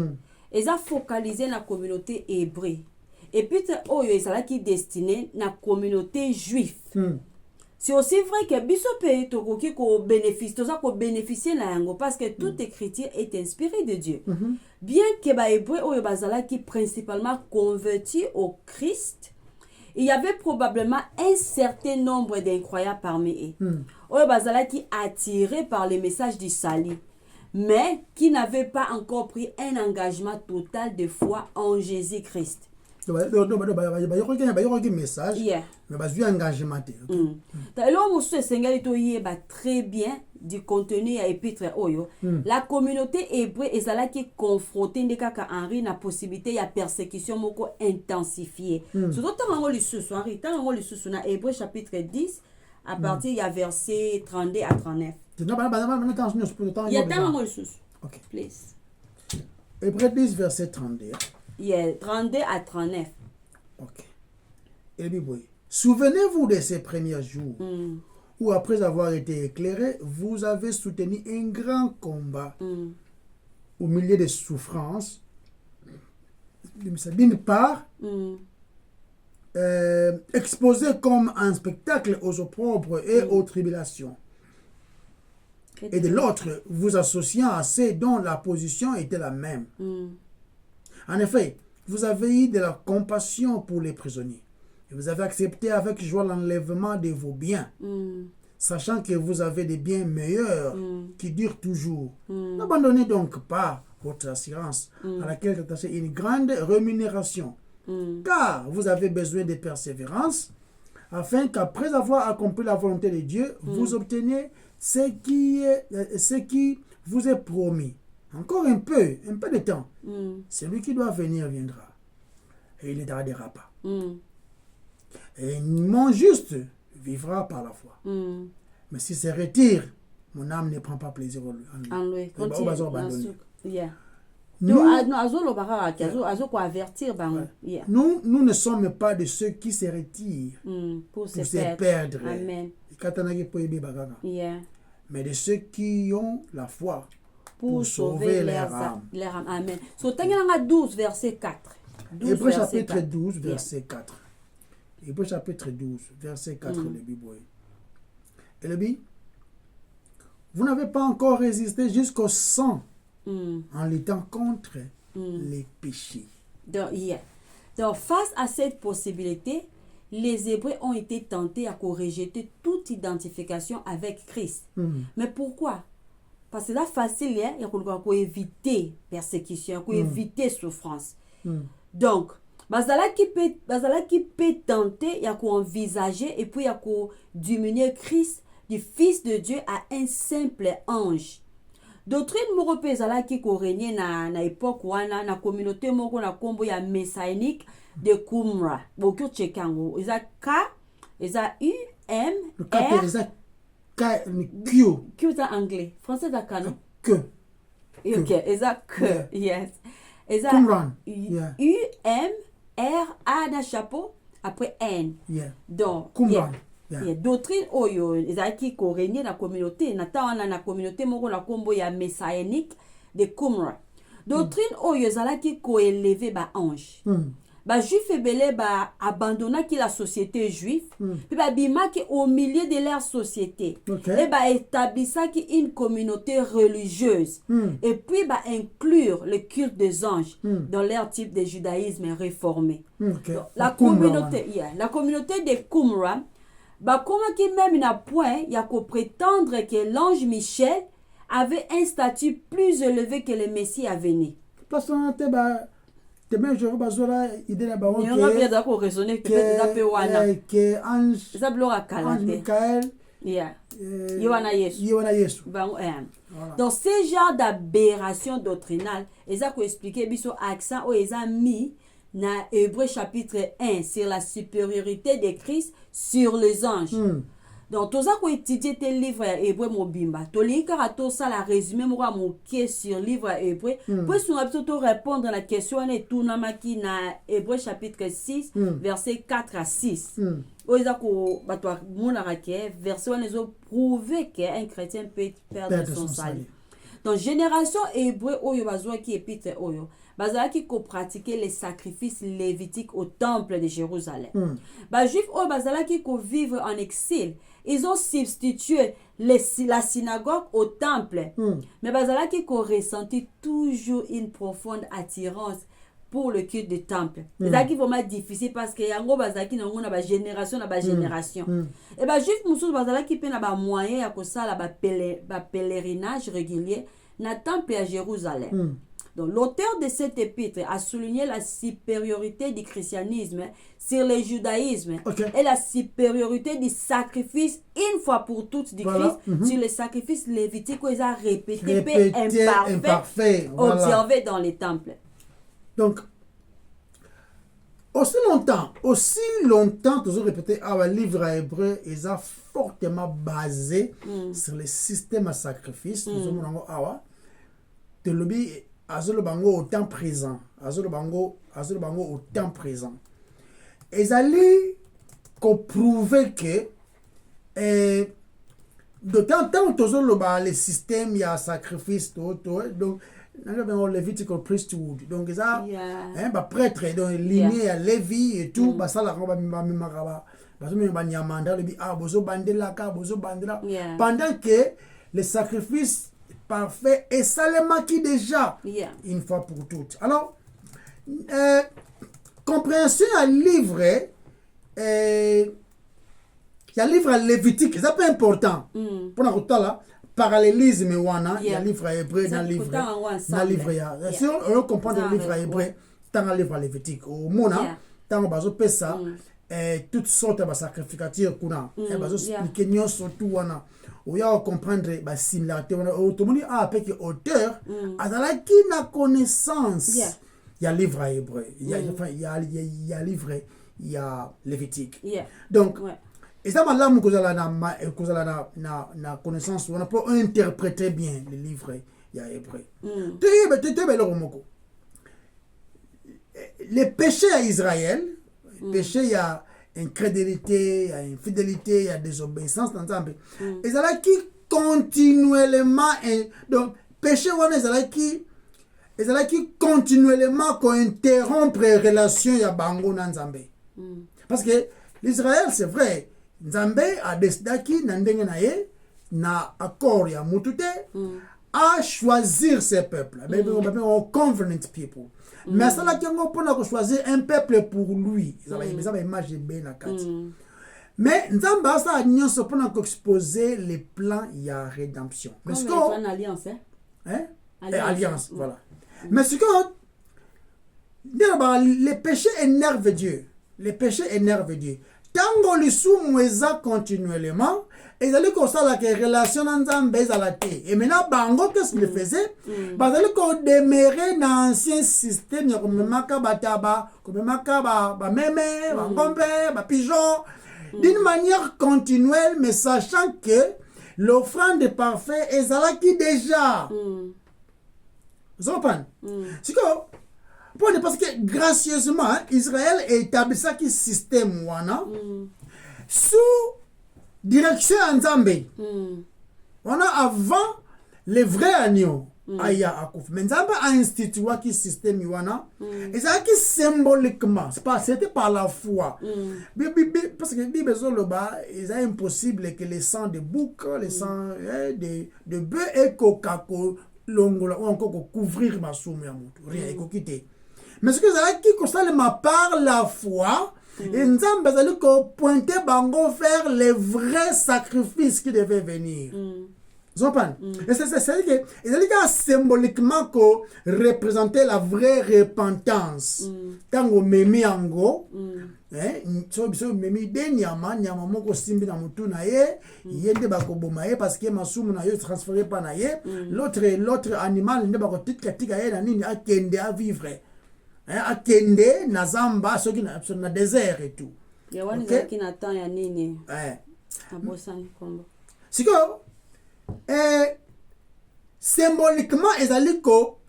Ils ont focalisé la communauté hébreu. Et puis oyo ezala qui destiné na communauté juive. C'est aussi vrai que Bisope Tokoki ko bénéficier la yango parce que toute écriture est inspirée de Dieu. Bien que ba hébreu oyo bazala qui principalement converti au Christ, il y avait probablement un certain nombre d'incroyants parmi eux. Oyo bazala qui attirés par le message du salut, mais qui n'avaient pas encore pris un engagement total de foi en Jésus-Christ. Message mais bazui engagement très bien du contenu à épître oyo la communauté hébreu ezala qui confronté ndeka Henri na possibilité ya persécution moko intensifiée surtout tango lisusu Henri tango lisusu na Hébreu chapitre 10 à partir ya verset 32 à 39 il y a tango lisusu OK please Hébreu 10 verset 32 yeah 32 à 39 OK et bien souvenez-vous de ces premiers jours où après avoir été éclairé, vous avez soutenu un grand combat au milieu des souffrances. D'une part, exposé comme un spectacle aux opprobres et aux tribulations. Et de l'autre, vous associant à ceux dont la position était la même. En effet, vous avez eu de la compassion pour les prisonniers. Et vous avez accepté avec joie l'enlèvement de vos biens, sachant que vous avez des biens meilleurs qui durent toujours. N'abandonnez donc pas votre assurance à laquelle est attachée une grande rémunération, car vous avez besoin de persévérance, afin qu'après avoir accompli la volonté de Dieu, vous obteniez ce qui vous est promis. Encore un peu de temps. Celui qui doit venir viendra, et il ne tardera pas. Et mon juste vivra par la foi. Mais s'il se retire, mon âme ne prend pas plaisir en lui. Nous ne sommes pas de ceux qui se retirent pour se perdre. Amen. Mais de ceux qui ont la foi pour sauver leur âme. Amen. So, 12 verset 4. Hébreu chapitre 12 verset 4. Hébreu chapitre 12, verset 4, le Bible. Et le Bible, vous n'avez pas encore résisté jusqu'au sang en luttant contre les péchés. Donc, face à cette possibilité, les Hébreux ont été tentés à rejeter toute identification avec Christ. Mais pourquoi? parce que c'est facile, il faut éviter persécution, il faut éviter souffrance. Donc, qui peut tenter, il y a envisager et puis il y a diminuer Christ du Fils de Dieu à un simple ange. Doctrine européenne qui régné na époque wana na communauté moko na kombo ya messianique de Qumran. Beaucoup tchekango. Isa K, isa U M R. Isa K Q. Q c'est anglais. Français da kano. Que. Ok, isa que. Yes. Isa Qumran. U M R A na chapeau après N. Yeah. Donc Qumran. Yeah. Doctrine oyo ezaki ko régner na communauté na communauté moko na kombo ya messianique de Qumran. Doctrine oyo ezalaki ko élever ba ange. Ba juif ebele ba abandonna ki la société juive puis ba bimaki au milieu de leur société et ba établissa ki une communauté religieuse et puis ba inclure le culte des anges dans leur type de judaïsme réformé. Donc, la communauté de Qumran bah comment qui même n'a point il y a qu'au prétendre que l'ange Michel avait un statut plus élevé que le Messie à venir. Parce que demain je vais idée là bas on va bien d'accord raisonner que ange ça bloque à ange Michael Yohana Yesu. Donc ce genre d'aberration doctrinale ça qu'on expliquer biso accent où ils ont mis dans Hébreux chapitre 1 sur la supériorité de Christ sur les anges. Donc tout ça qu'on étudie tes livres Hébreux mobimba to lika to ça la résumé moi mon qui sur livre Hébreux pour sur absolument répondre à la question et tout na maki na Hébreux chapitre 6 verset 4 à 6. Oza ko batwa mona rake verset on les prouver qu'un chrétien peut perdre son salut. Donc génération Hébreux oyo bazwa qui épître oyo bazalaki ko pratiquer les sacrifices lévitiques au temple de Jérusalem. Ba juif o bazalaki ko vivre en exil. Ils ont substitué la synagogue au temple. Mais bazalaki ko ressenti toujours une profonde attirance pour le culte du temple. C'est ça qui est vraiment difficile parce que yango bazalaki na ngona ba génération na ba génération. Et ba juif mususu bazalaki pe na ba moyen ya ko sala ba pèlerinage régulier na temple à Jérusalem. Donc, l'auteur de cet épître a souligné la supériorité du christianisme sur le judaïsme et la supériorité du sacrifice une fois pour toutes du Christ sur les sacrifices lévitiques qu'ils ont répétés imparfaits, observés dans les temples. Donc, aussi longtemps, toujours répété, le livre hébreu est fortement basé sur les systèmes à sacrifice. De l'obéir Azolo bango au temps présent. Azolo bango au temps présent. Et allez qu'on prouve que de temps en temps toujours le système il y a sacrifice donc dans le Levitical priesthood donc ça prêtre donc lignée à Lévi et tout ça la pendant que les sacrifices parfait et ça les maquille déjà une fois pour toutes. Alors, compréhension à livre, il y a livre lévitique, c'est pas important. Pour nous là, parallélisme il y a livre hébreu dans livre si on comprend le livre hébreu dans le livre lévitique au mona dans bazo pesa toutes sortes de sacrificatures kuna et bazo expliquer nous surtout wana où il y a comprendre la similarité tout le monde a avec auteur azalaki na connaissance il y a livre hébreu il y a livre il y a lévitique donc et ça là na connaissance on peut interpréter bien les livres il y a hébreu les péchés à Israël péché il y a incrédulité, il y a infidélité, il y a désobéissance dans le et ça là qui continuellement donc péché et ça là qui continuellement interrompre les relations ya bango na Nzambe parce que l'Israël c'est vrai Nzambe a décidé qui na ndenge na ye na accord ya mutute à choisir ces peuples mais on covenant people. Mais ça là qui on peut choisir un peuple pour lui. Ça va image bien la carte. Mais nzambe asa nyonso mpona koexposer les plans ya rédemption. Comme Parce une alliance, hein? hein? Alliance. Alliance, voilà. Mais ce que les péchés énervent Dieu. Les péchés énervent Dieu. Tango lisumu eza continuellement, ils allaient comme ça la relation nzambe ezala te. Et maintenant bango qu'est-ce qu'il faisait? Bazali ko demeurer dans ancien système ya komemaka bataba, komemaka ba meme, ba ngombe, ba pigeon d'une manière continuelle, mais sachant que l'offrande parfaite ezala qui déjà. Vous comprenez? C'est que parce que gracieusement, Israël a établi ça qui système wana sous direction Nzambe. On a avant les vrais agneaux aya akouf. Mais Nzambe a institué qui système wana. Et ça qui symboliquement, c'était par la foi. Parce que Bible zoloba, c'est impossible que les sangs de bouc, les sangs de bœuf et coca-cola longola ou encore couvrir ma somme ya mutu. Rien et quitter. Mais ce que ça qui constate par la foi, et Nzambe bazali ko pointer bango vers les vrais sacrifices qui devaient venir. Vous comprenez? Et c'est que il a symboliquement ko représenter la vraie repentance. Tango memi ango, so memi de nyama moko simbi na mutu na ye, yende bakoboma ye parce que masumu na yo transféré pa na ye, l'autre animal ne bako tika ye na nini akende à vivre. Akende na zamba soki na désert et tout. Ya wani zaki na temps ya nini? Abosani kombo. Siko symboliquement ezali ko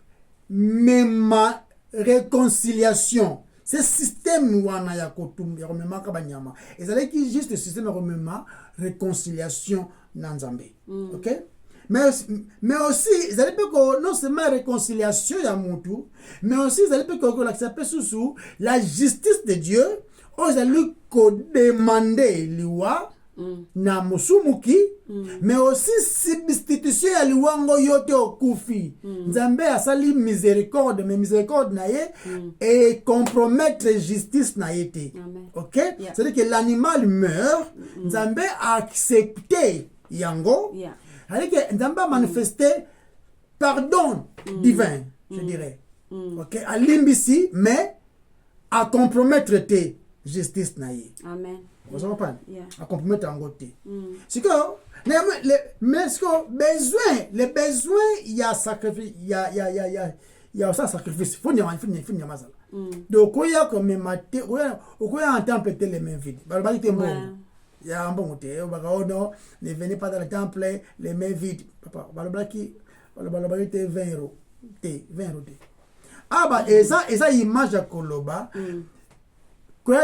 mema réconciliation. Ce système wana ya kotum ya mema ka banyama. Ezali ki juste système ya mema réconciliation na Nzambe. OK? Mais aussi, ils allaient pas non seulement réconciliation ya mutu, mais aussi ils allaient pas l'accepter sous la justice de Dieu, ils allaient demander liwa na musumuki, mais aussi substitution ya liwa ngo yote okufi. Nzambe asali miséricorde, mais miséricorde na ye et compromettre justice na yete. OK? Yeah. C'est-à-dire que l'animal meurt, Nzambe a accepté yango. Yeah. C'est-à-dire que Nzambe a manifesté pardon divin, je dirais. OK? À l'imbécile, mais à compromettre tes justice naïe. Amen. Vous comprenez? À compromettre en côté. C'est que, mais ce que les besoins, il y a sacrifice, il y a ça sacrifice. Il faut n'y avoir ça. Donc, il y a comme maté, il y a un temple les mains vides. Il y a un bon côté, ne venez pas dans le temple les mains vides. Papa, balablaki, balablaki 20 euros. 20 euros. Ah bah, et ça image à Koloba. Il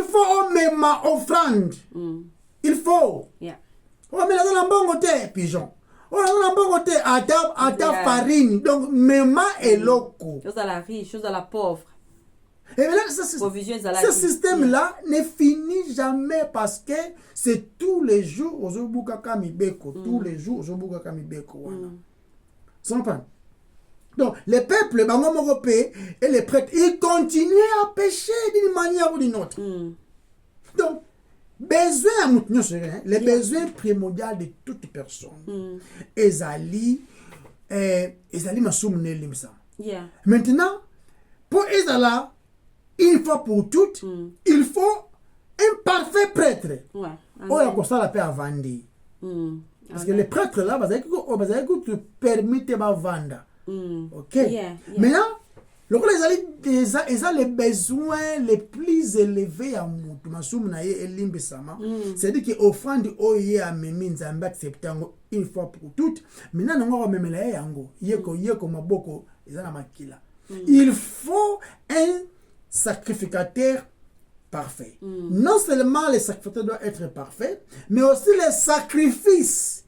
faut même offrande. Il faut. On met dans un bon côté, pigeon. On met dans un bon côté, à ta farine. Donc, même est loco. Chose à la riche, chose à la pauvre. Et là, ce système-là ne finit jamais parce que c'est tous les jours aux Obuka Mibeko. Tous les jours aux Obuka Mibeko. Donc, les peuples, et les prêtres, ils continuent à pécher d'une manière ou d'une autre. Donc, les besoins primordiaux de toute personne. Ezali Masumne Limsa. Maintenant, pour Ezala, une fois pour toutes, il faut un parfait prêtre. On a constat la paix à Vandi. Parce que les prêtres là, te permettent de vendre. OK. Maintenant, ils ont les besoins les plus élevés à Moutoumasumna et Limbesama. C'est-à-dire que offrande oye a memi Nzambe accepté une fois pour toutes. Maintenant, on va même la yango. Yeko maboko, ils ont la makila. Il faut un sacrificateur parfait. Non seulement les sacrificateurs doivent être parfaits, mais aussi les sacrifices.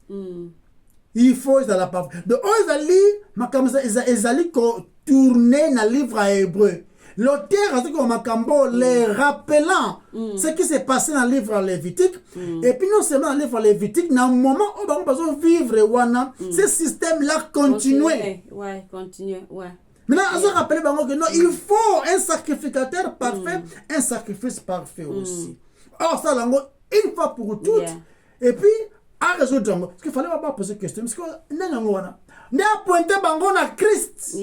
Il faut dans la parfaite. Donc, ils allaient tourner dans le livre à hébreu. L'auteur a dit que les rappelant ce qui s'est passé dans le livre lévitique. Et puis, non seulement dans le livre lévitique, dans le moment où on va vivre, ce système-là continuait. Ouais, continuer, ouais. Maintenant, on se rappelle que non, il faut un sacrificateur parfait, un sacrifice parfait aussi. Alors, ça, une fois pour toutes, et puis, à résoudre, parce qu'il fallait pas poser question, parce que nous avons pointé à Christ.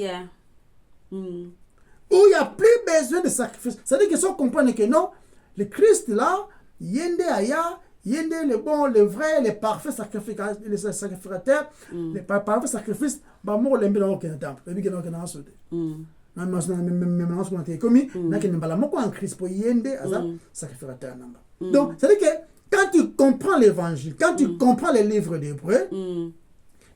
Où il n'y a plus besoin de sacrifice. C'est-à-dire que si on comprend que non, le Christ là, yende aya, yende le bon, le vrai, le parfait sacrificateur, le parfait sacrifice, bah moi l'aime bien dans le temple, et puis qu'il y a un sauté. Même ce qu'on a été commis, n'a qu'il n'y a pas la mot en Christ pour yende asa sacrificateur namba. Donc c'est-à-dire que quand tu comprends l'évangile, quand tu comprends les livres d'Hébreux,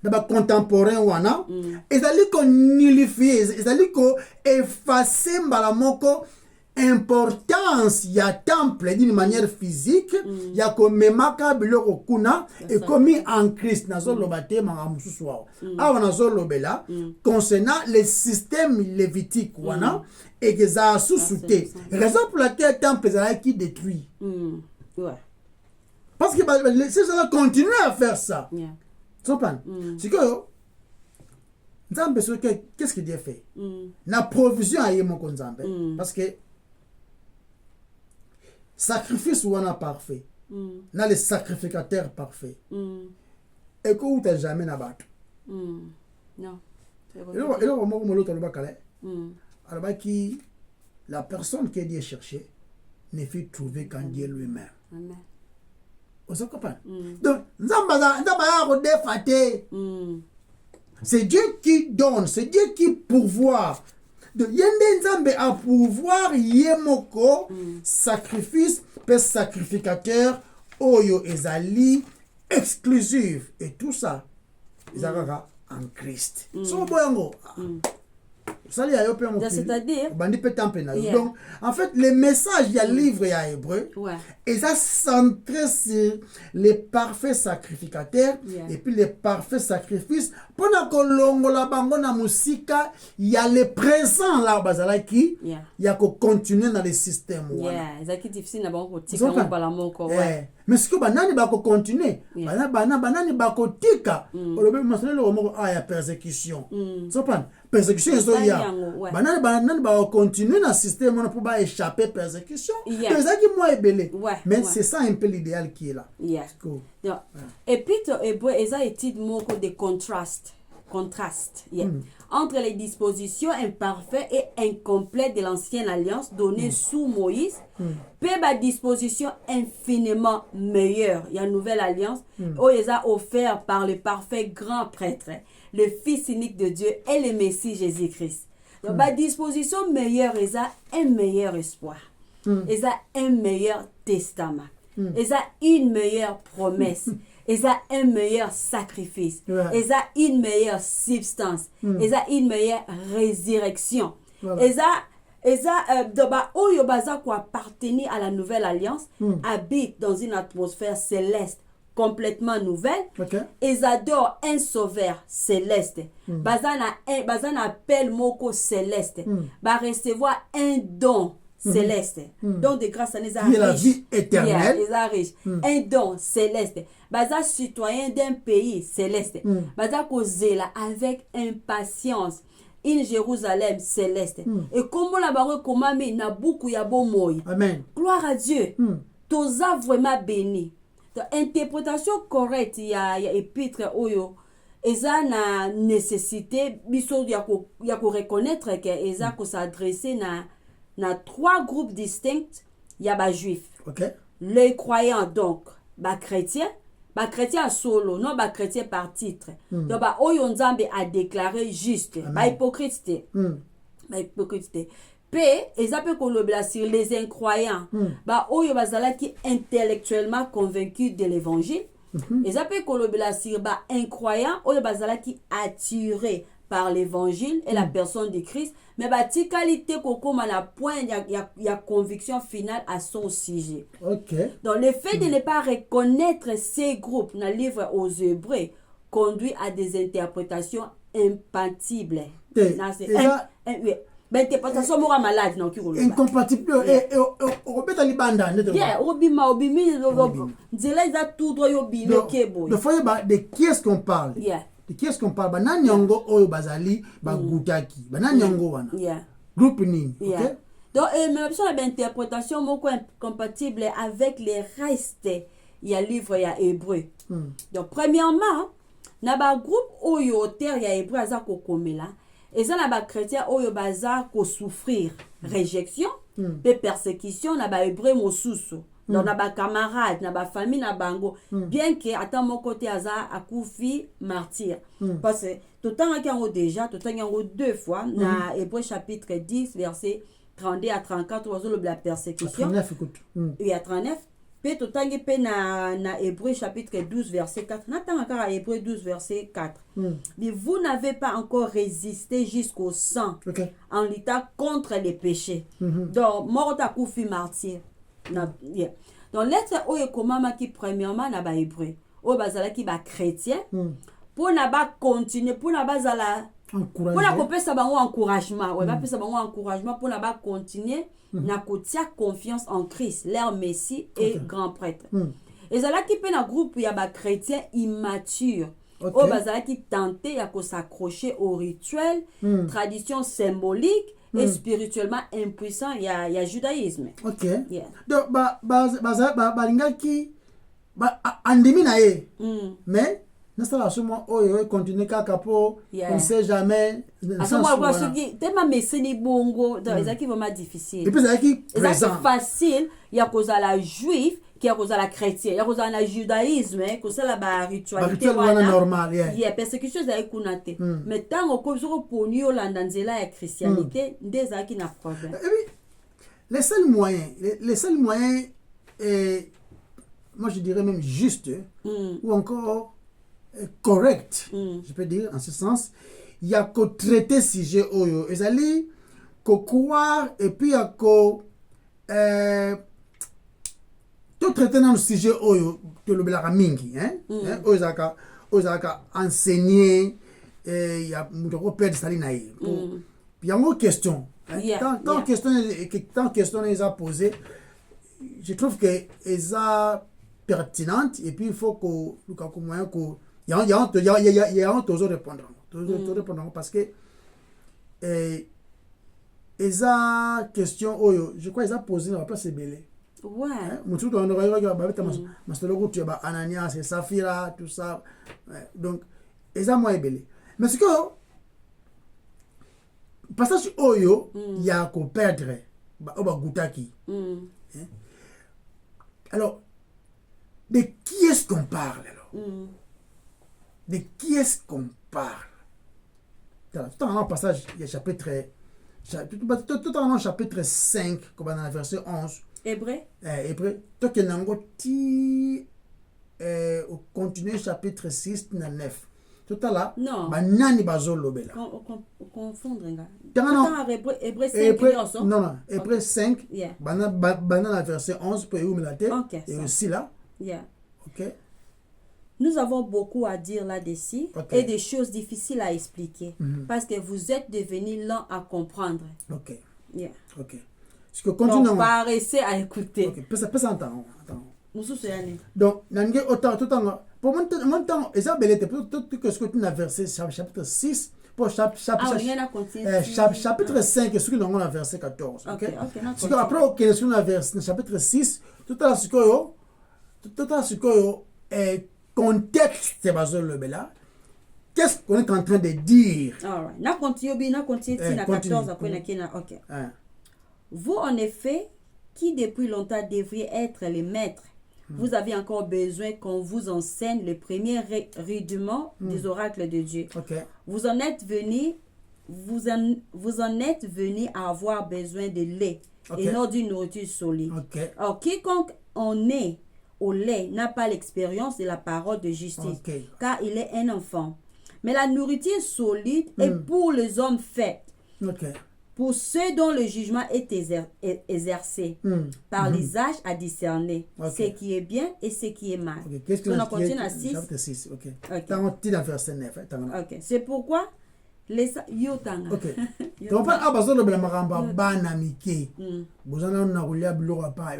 d'abord contemporain wana, ils allaient qu'on nullifie, ils allaient qu'on efface mbalamoko importance ya temple d'une manière physique, ya ko memaka biloko kuna et commis en Christ nazo lobate mangamususwa. Awa nazo lobela concernant le système lévitique wana et que ça sous-souté. Raison pour laquelle le temple est qui détruit. Parce que ces gens continuent à faire ça. C'est que qu'est-ce que Dieu fait? La provision a mon parce que sacrifice ou on a parfait, na le sacrificateur parfait. Et que où t'as jamais n'abattu? Non. Et là on m'a dit l'autre calais. Alors qui la personne que Dieu cherchait ne fut trouvée qu'en Dieu lui-même. Amen. On se comprend. Donc, c'est Dieu qui donne, c'est Dieu qui pourvoit. Donc, yende nzambe a pouvoir yemoko sacrifice, pe sacrificateur, oyo ezali exclusif et tout ça, ezalaka en Christ. So boyango. C'est-à-dire, donc, en fait, le message du livre à Hébreu, et ça centré sur les parfaits sacrificateurs et puis les parfaits sacrifices. Pendant que l'ongola bangona musika, il y a le présent là, bazalaki, il y a qu'on continue dans le système. C'est difficile d'abord pour tika balamoko. Mais ce que banani bako continuer, banani bako tika, olobe masonelo omoko aya persécution. Sopan persécution est là. Banani bako continuer dans le système pour pas échapper persécution. C'est qui moi est belé. Mais c'est ça un peu l'idéal qui est là. Et puis eza étude moko de contraste entre les dispositions imparfaites et incomplètes de l'ancienne alliance donnée sous Moïse, puis la disposition infiniment meilleure, il y a une nouvelle alliance, où ils ont offert par le parfait grand prêtre, le Fils unique de Dieu et le Messie Jésus-Christ. Donc, la disposition meilleure, ils ont un meilleur espoir, ils ont un meilleur testament, ils ont une meilleure promesse. Ils ont un meilleur sacrifice. Ils ont une meilleure substance. Ils ont une meilleure résurrection. Ils ont appartenir à la nouvelle alliance, habitent dans une atmosphère céleste complètement nouvelle. Ils adorent un sauveur céleste. Bazan appelle moko céleste. Va recevoir un don céleste. Don de grâce à les riches. La vie éternelle. Un don céleste. Baza citoyen d'un pays céleste. Baza kozela avec impatience. Une Jérusalem céleste. Et comme la barre comme na beaucoup ya bon moy. Amen. Gloire à Dieu. Toza vraiment béni. Interprétation correcte ya épître oyo. Eza na nécessité biso ya ko reconnaître que eza ko s'adresser na trois groupes distincts. Il y a des juifs. Les croyants, donc, les chrétiens solo, non les chrétiens par titre. Donc, Oyonzambe a déclaré juste. Les hypocrites. Puis, ils appellent sur les incroyants. Qui intellectuellement convaincus de l'évangile. Ils appellent sur les incroyants qui attirés par l'évangile et la personne de Christ, mais la qualité comme à la point il y a conviction finale à son sujet. Donc le fait de ne pas reconnaître ces groupes dans le livre aux Hébreux conduit à des interprétations incompatibles. Interprétation mora malade non qui incompatible et obeta libanda obimi nzela za tout droit yobimi kebo. Le foyer de qui est-ce qu'on parle? de qui est-ce qu'on parle? Banani yango oyo bazali bagutaki. Banani yango wana. Yeah. Groupe nini. Yeah. OK? Donc, même si on a une interprétation compatible avec les restes, il y a livre, il y a hébreu. Donc, premièrement, na ba groupe oyo terre ya hébreu aza ko komela, et ça na ba chrétien oyo baza ko souffrir réjection, pe persécution na ba hébreu mosusu. Donc, na ba camarade, na ba famille na bango, bien que à mon côté aza akufi martyr. Parce que tout le temps qu'il y a déjà, tout le temps il y a deux fois, na hébreu chapitre 10 verset 32 à 34 oiseau la persécution. 39 écoute. Il y a 39. Puis tout le temps na Hébreu chapitre 12 verset 4. N'attends encore à Hébreu 12 verset 4. Mais vous n'avez pas encore résisté jusqu'au sang en luttant contre les péchés. Donc mort à koufi martyr. Donc l'être oyo komama qui premièrement na ba hébreu. O bazala qui ba chrétien pour na ba continuer pour na bazala pour la kopesa bango encouragement ouais ba pesa bango encouragement pour la ba continuer na kotia confiance en Christ leur messie et grand prêtre et zala qui pe na groupe ya ba chrétien immature o bazala qui tenter ya ko s'accrocher au rituel tradition symbolique et spirituellement impuissant ya judaïsme. OK. Donc balingaki andimi na ye mais nasala somo oyo continue kaka po on sait jamais moi tellement meseni bongo donc ezaki vraiment difficile et puis ezaki présent facile ya kozala juif qui ya kozala chrétien ya kozala na judaïsme kozala ba ritualité wana normal persécution ezali kuna te mais tango kozoko poni olanda nzela ya christianité nde ezalaki na problème. Et puis les seuls moyens moi je dirais même juste ou encore correct, je peux dire en ce sens, il y a qu'au traiter sujet oyo ezali ko croire et puis il y a qu'au tout traiter dans le sujet oyo to le bela mingi ozaka enseigner il y a muto perdre sali na ye puis il y a une question tant question les a posé je trouve que eza pertinente et puis il faut que le moyen que il y a toujours répondre parce que eza question oyo je crois eza posé on va pas se mêler mutu to ndo ba beta masolo kutu ba Ananias et Saphira tout ça donc eza moi belé mais ce que passage oyo il y a ko perdre ba gutaki alors de qui est-ce qu'on parle alors de qui est-ce qu'on parle? Tout en un passage, il y a tout en un chapitre 5, comme dans la verset 11. Hébreu. Hébreu. Toi qui n'as au continuer chapitre 6, 9. Tout à l'heure, non. Nani bazolo bela. Confondre. Hébreu 5. Non, Hébreu 5. Dans la verset 11, pour où et aussi là. OK. Nous avons beaucoup à dire là-dessus et des choses difficiles à expliquer parce que vous êtes devenus lents à comprendre. OK. OK. Parce que continuons. Donc, paraissez à écouter. OK. Pesa entendre. Donc, nange autant tout temps pour mon temps Isabelle tout que ce que tu as versé chapitre 6 pour chapitre 5 ce que nous avons verset 14. OK. Parce que après que ce qu'on a versé chapitre 6 tout à ce que contexte bazolo bela. Qu'est-ce qu'on est en train de dire? Alright. Na continue na 14 après na kina. OK. Vous en effet qui depuis longtemps devriez être les maîtres, vous avez encore besoin qu'on vous enseigne le premier rudiment des oracles de Dieu. Vous en êtes venus à avoir besoin de lait et non d'une nourriture solide. Alors quiconque en est au lait n'a pas l'expérience de la parole de justice, car il est un enfant. Mais la nourriture solide est pour les hommes faits, pour ceux dont le jugement est exercé par les âges à discerner ce qui est bien et ce qui est mal. Qu'est-ce que on continue à 6. C'est pourquoi les yotanga. Donc pas abazolo bela maramba bana mike. Bozana na kulia biloko pa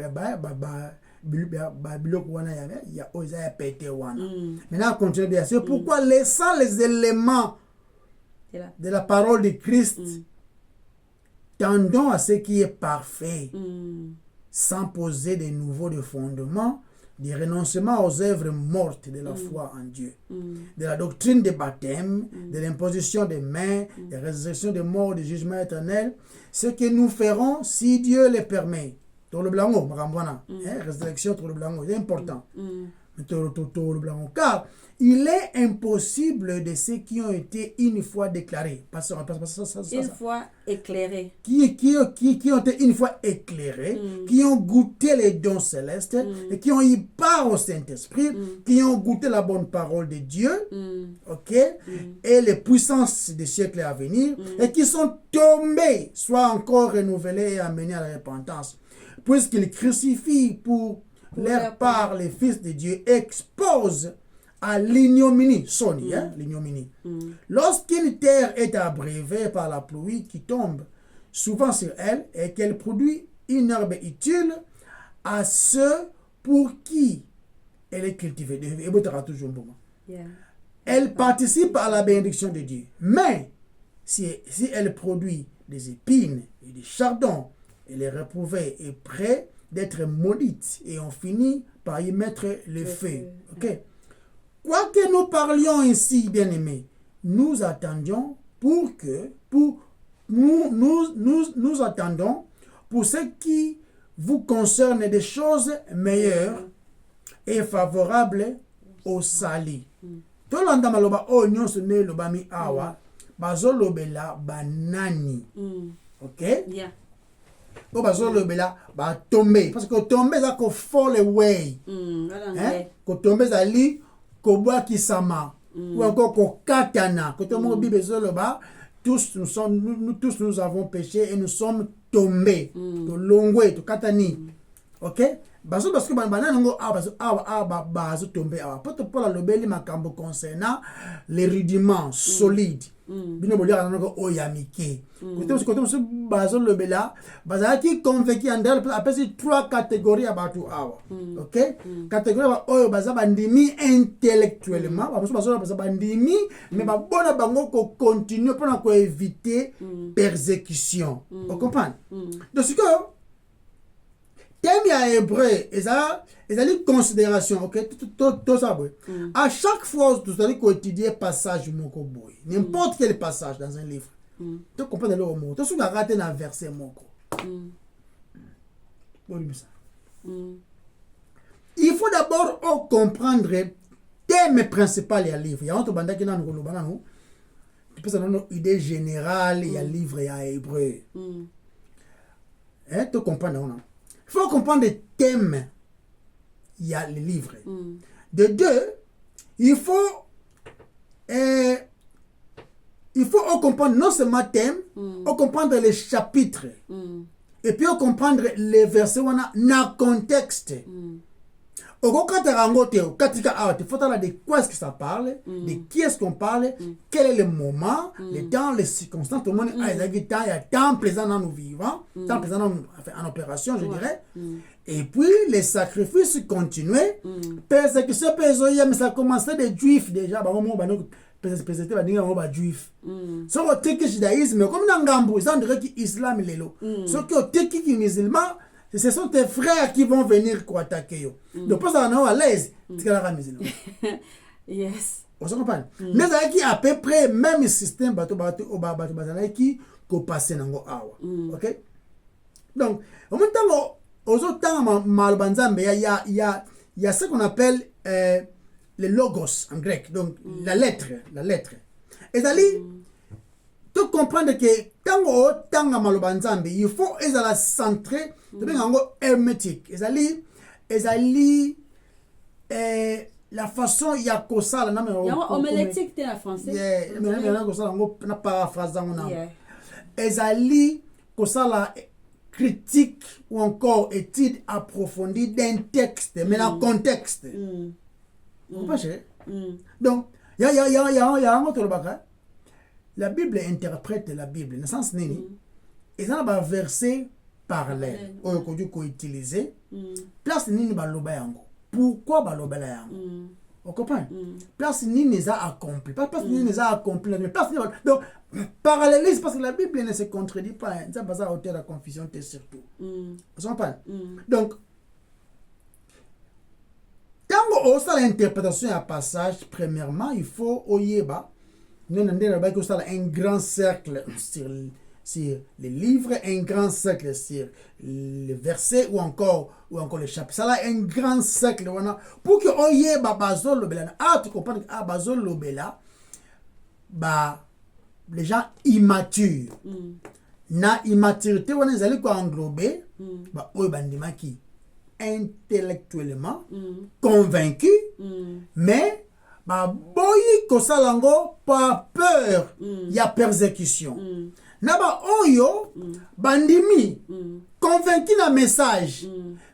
biloko wana ya oza ya pété wana. Maintenant on continue bien. C'est pourquoi laissant les éléments de la parole de Christ, tendons à ce qui est parfait, sans poser de nouveaux fondements, du renoncement aux œuvres mortes de la foi en Dieu, de la doctrine des baptêmes, de l'imposition des mains, de la résurrection des morts, du jugement éternel, ce que nous ferons si Dieu le permet. Tout le blanc, résurrection, tout le blanc, c'est important. Car il est impossible de ceux qui ont été une fois déclarés. Une fois éclairés. Qui ont été une fois éclairés, qui ont goûté les dons célestes, et qui ont eu part au Saint-Esprit, qui ont goûté la bonne parole de Dieu, et les puissances des siècles à venir, et qui sont tombés, soit encore renouvelés et amenés à la repentance. Puisqu'ils crucifient pour leur part les fils de Dieu, exposent à l'ignominie, l'ignominie. Lorsqu'une terre est abreuvée par la pluie qui tombe souvent sur elle et qu'elle produit une herbe utile à ceux pour qui elle est cultivée. Elle participe à la bénédiction de Dieu. Mais si elle produit des épines et des chardons, elle est réprouvée et prête d'être maudite, et on finit par y mettre le feu. Quoique nous parlions ici, bien-aimés, nous attendions nous attendons pour ce qui vous concerne des choses meilleures et favorables au salut. Tolanda maloba o nyonso ne lobami awa bazolobela banani. Yeah. Po bazolobela ba tomber parce que tomber ça ko fall away. Ko tomber ça li ko bwa kisama ou encore ko katana. Ko tomo bible zoloba tous nous avons péché et nous sommes tombés. To longwe to katani. Parce que banango bazo tomber awa. Pour la lobeli makambo concernant les rudiments solides. Bino bolia nango oyamike. Côté bazo lobela bazaki convaincu andal appelle trois catégories abatu awa. Catégorie ba oyo baza bandimi intellectuellement, bazo bandimi mais ba bona bango ko continuer pour ko éviter persécution. Vous comprenez? Donc ce que thème ya hébreu ezali considération, tout ça. À chaque fois vous allez étudier passage moko boy, n'importe quel passage dans un livre. Tu comprends le mot, tu souga rater un verset moko. Il faut d'abord comprendre thème principal ya livre. Ya on to banda kina ngolo banano. Tu peux avoir une idée générale ya livre ya hébreu. Tu comprends non? Il faut comprendre les thèmes. Il y a les livres. De deux, il faut comprendre non seulement thème, on comprendre les chapitres. Et puis on comprendre les versets dans contexte. De quoi est-ce que ça parle, de qui est-ce qu'on parle, quel est le moment, le temps, les circonstances. Tout le monde a il y a temps présent dans nos vivants, temps présent en opération, je dirais. Et puis les sacrifices continuent. Persécution, mais ça commençait des juifs déjà. Persécuté va juif. So au teki judaïsme comme dans Gambo, ça on dirait que l'islam lelo. So que au teki musulman, ce sont tes frères qui vont venir attaquer. Donc pas ça à l'aise, tu la musulman. Yes. On se comprend. Mais ça qui à peu près même système bato qui ko passer nango awa. OK? Donc en même temps aux autres malbanzambe il y a ce qu'on appelle le logos en grec, donc la lettre. Et ça tu comprendre que tant malobanzambe il faut la centrer de hermétique. Et ça la façon il y a que ça là mais homélétique c'est en français. Mais que ça on paraphrase on et ça que ça la critique ou encore étude approfondie d'un texte mais dans contexte. Donc il y a un autre bagage. La Bible interprète la Bible dans le sens nini et ça va verser parallèle oyo koki koutiliser place nini baloba yango pourquoi baloba la yango on comprend place nini eza accompli pas place nini eza accompli mais place nini donc parallélisme parce que la Bible ne se contredit pas ça base à hauteur de confusion surtout vous comprenez donc tango osala l'interprétation à passage premièrement il faut oyeba nous avons un grand cercle sur les livres, un grand cercle sur les versets ou encore les chapitres. Ça a un grand cercle. Pour que oye bazol lobela. Ah, tu comprends que bazol lobela, les gens immatures. Na immaturité, on est allé englober, oye bandima qui intellectuellement convaincu, mais boyi kosalango par peur ya persécution naba oyo bandimi convaincu na message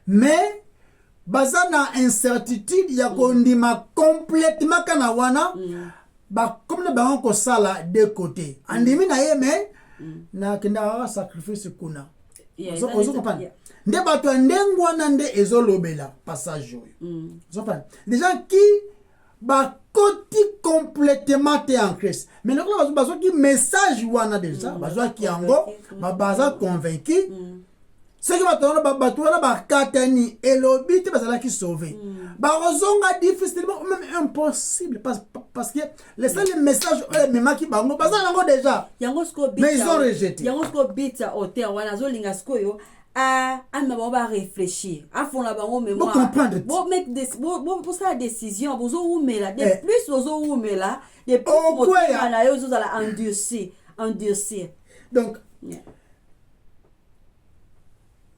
mais baza na incertitude ya kondima complètement kana wana comme na bango kosala de côté andimi na ye mais na kenda sacrifice kuna ozo comprendre nde bato ndengwa na nde ezolobela passage oyo ozo comprendre les gens qui bakoti complètement en Christ. Mais le besoin qui message wana déjà, besoin qui ango, baza convaincu. Ce qui va tourner batouana bakatani et l'obité basala qui sauver. Barozonga difficilement même impossible parce que les seuls messages même qui bango basala ango déjà. Mais ils ont rejeté. Yango sko bita hotel wana zo linga sko yo. On va réfléchir à fond la bango mémoire pour mettre des pour ça décision vous ou mais là de plus vous ou mais là de plus vous allez endurcir donc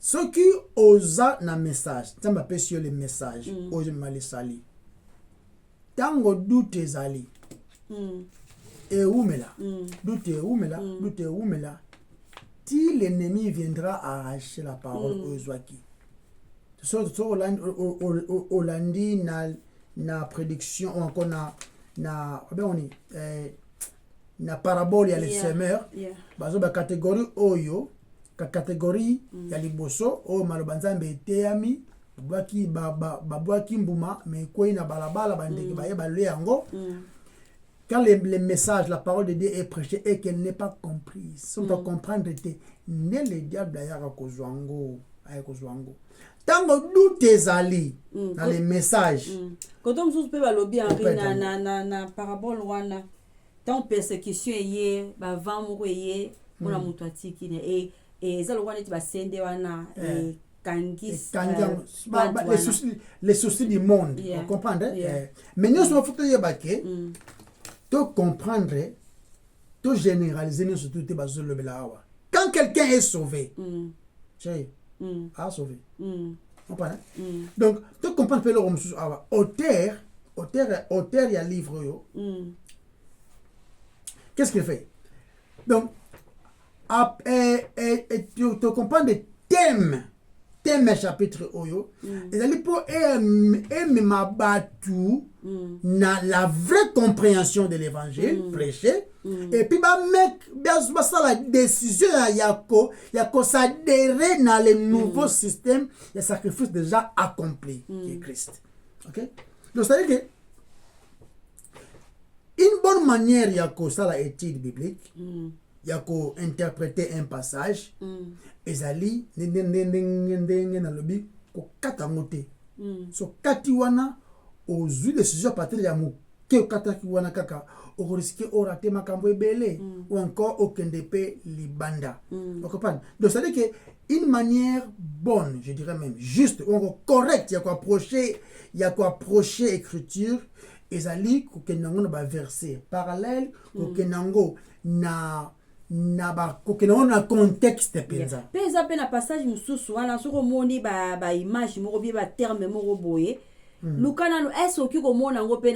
ce qui osa na message ça m'appelle sur les messages oje mali sali tango doute ezali et ou mais là doute ou mais là si l'ennemi viendra arracher la parole aux Zwaki. Hollandi na prédiction encore na parabole ya les semeurs bazo ba catégorie oyo ka catégorie ya liboso o malobanzambe eteyami babwaki mbuma mais quoi na balabala bandeki baye balwe yango. Quand les messages, la parole de Dieu est prêchée et qu'elle n'est pas comprise, si on peut comprendre, ne le diable d'ailleurs à Kozwango. Tango d'où tes alliés dans les messages. Quand on se peut lobby na parabole wana, tant persécution yé, ba vamou yé, on a moutati qui ne et ça le wana tu vas sender wana et kangis. Les soucis du monde, vous comprenez? Mais nous sommes foutus de baquet. De comprendre, de généraliser nous surtout tes bases le belawa. Quand quelqu'un est sauvé, a sauvé. Donc, de comprendre que le auteur, il y a livre yo. Qu'est-ce qu'il fait? Donc, tu comprends des thèmes chapitre oyo ezali po ma batu na la vraie compréhension de l'évangile prêché et puis ça la décision yako s'adhérer dans le nouveau système de sacrifice déjà accompli qui est Christ. OK? Donc ça veut dire que une bonne manière yako ça la étude biblique yako interpréter un passage ezali ndenge na lobi ko kata moté so kati wana ozui décision à partir ya moke kata ki wana kaka o risquer o rater makambo ebele ou encore okende pe libanda. Vous comprenez? Donc ça veut dire que une manière bonne, je dirais même juste ou encore correcte, il y a quoi approcher écriture ezali ko kenango na ba verset parallèle ko kenango na na contexte penza pe passage mususu wana soko moni ba image moko bi ba terme moko boye lukana no est-ce que ko mona ngo pe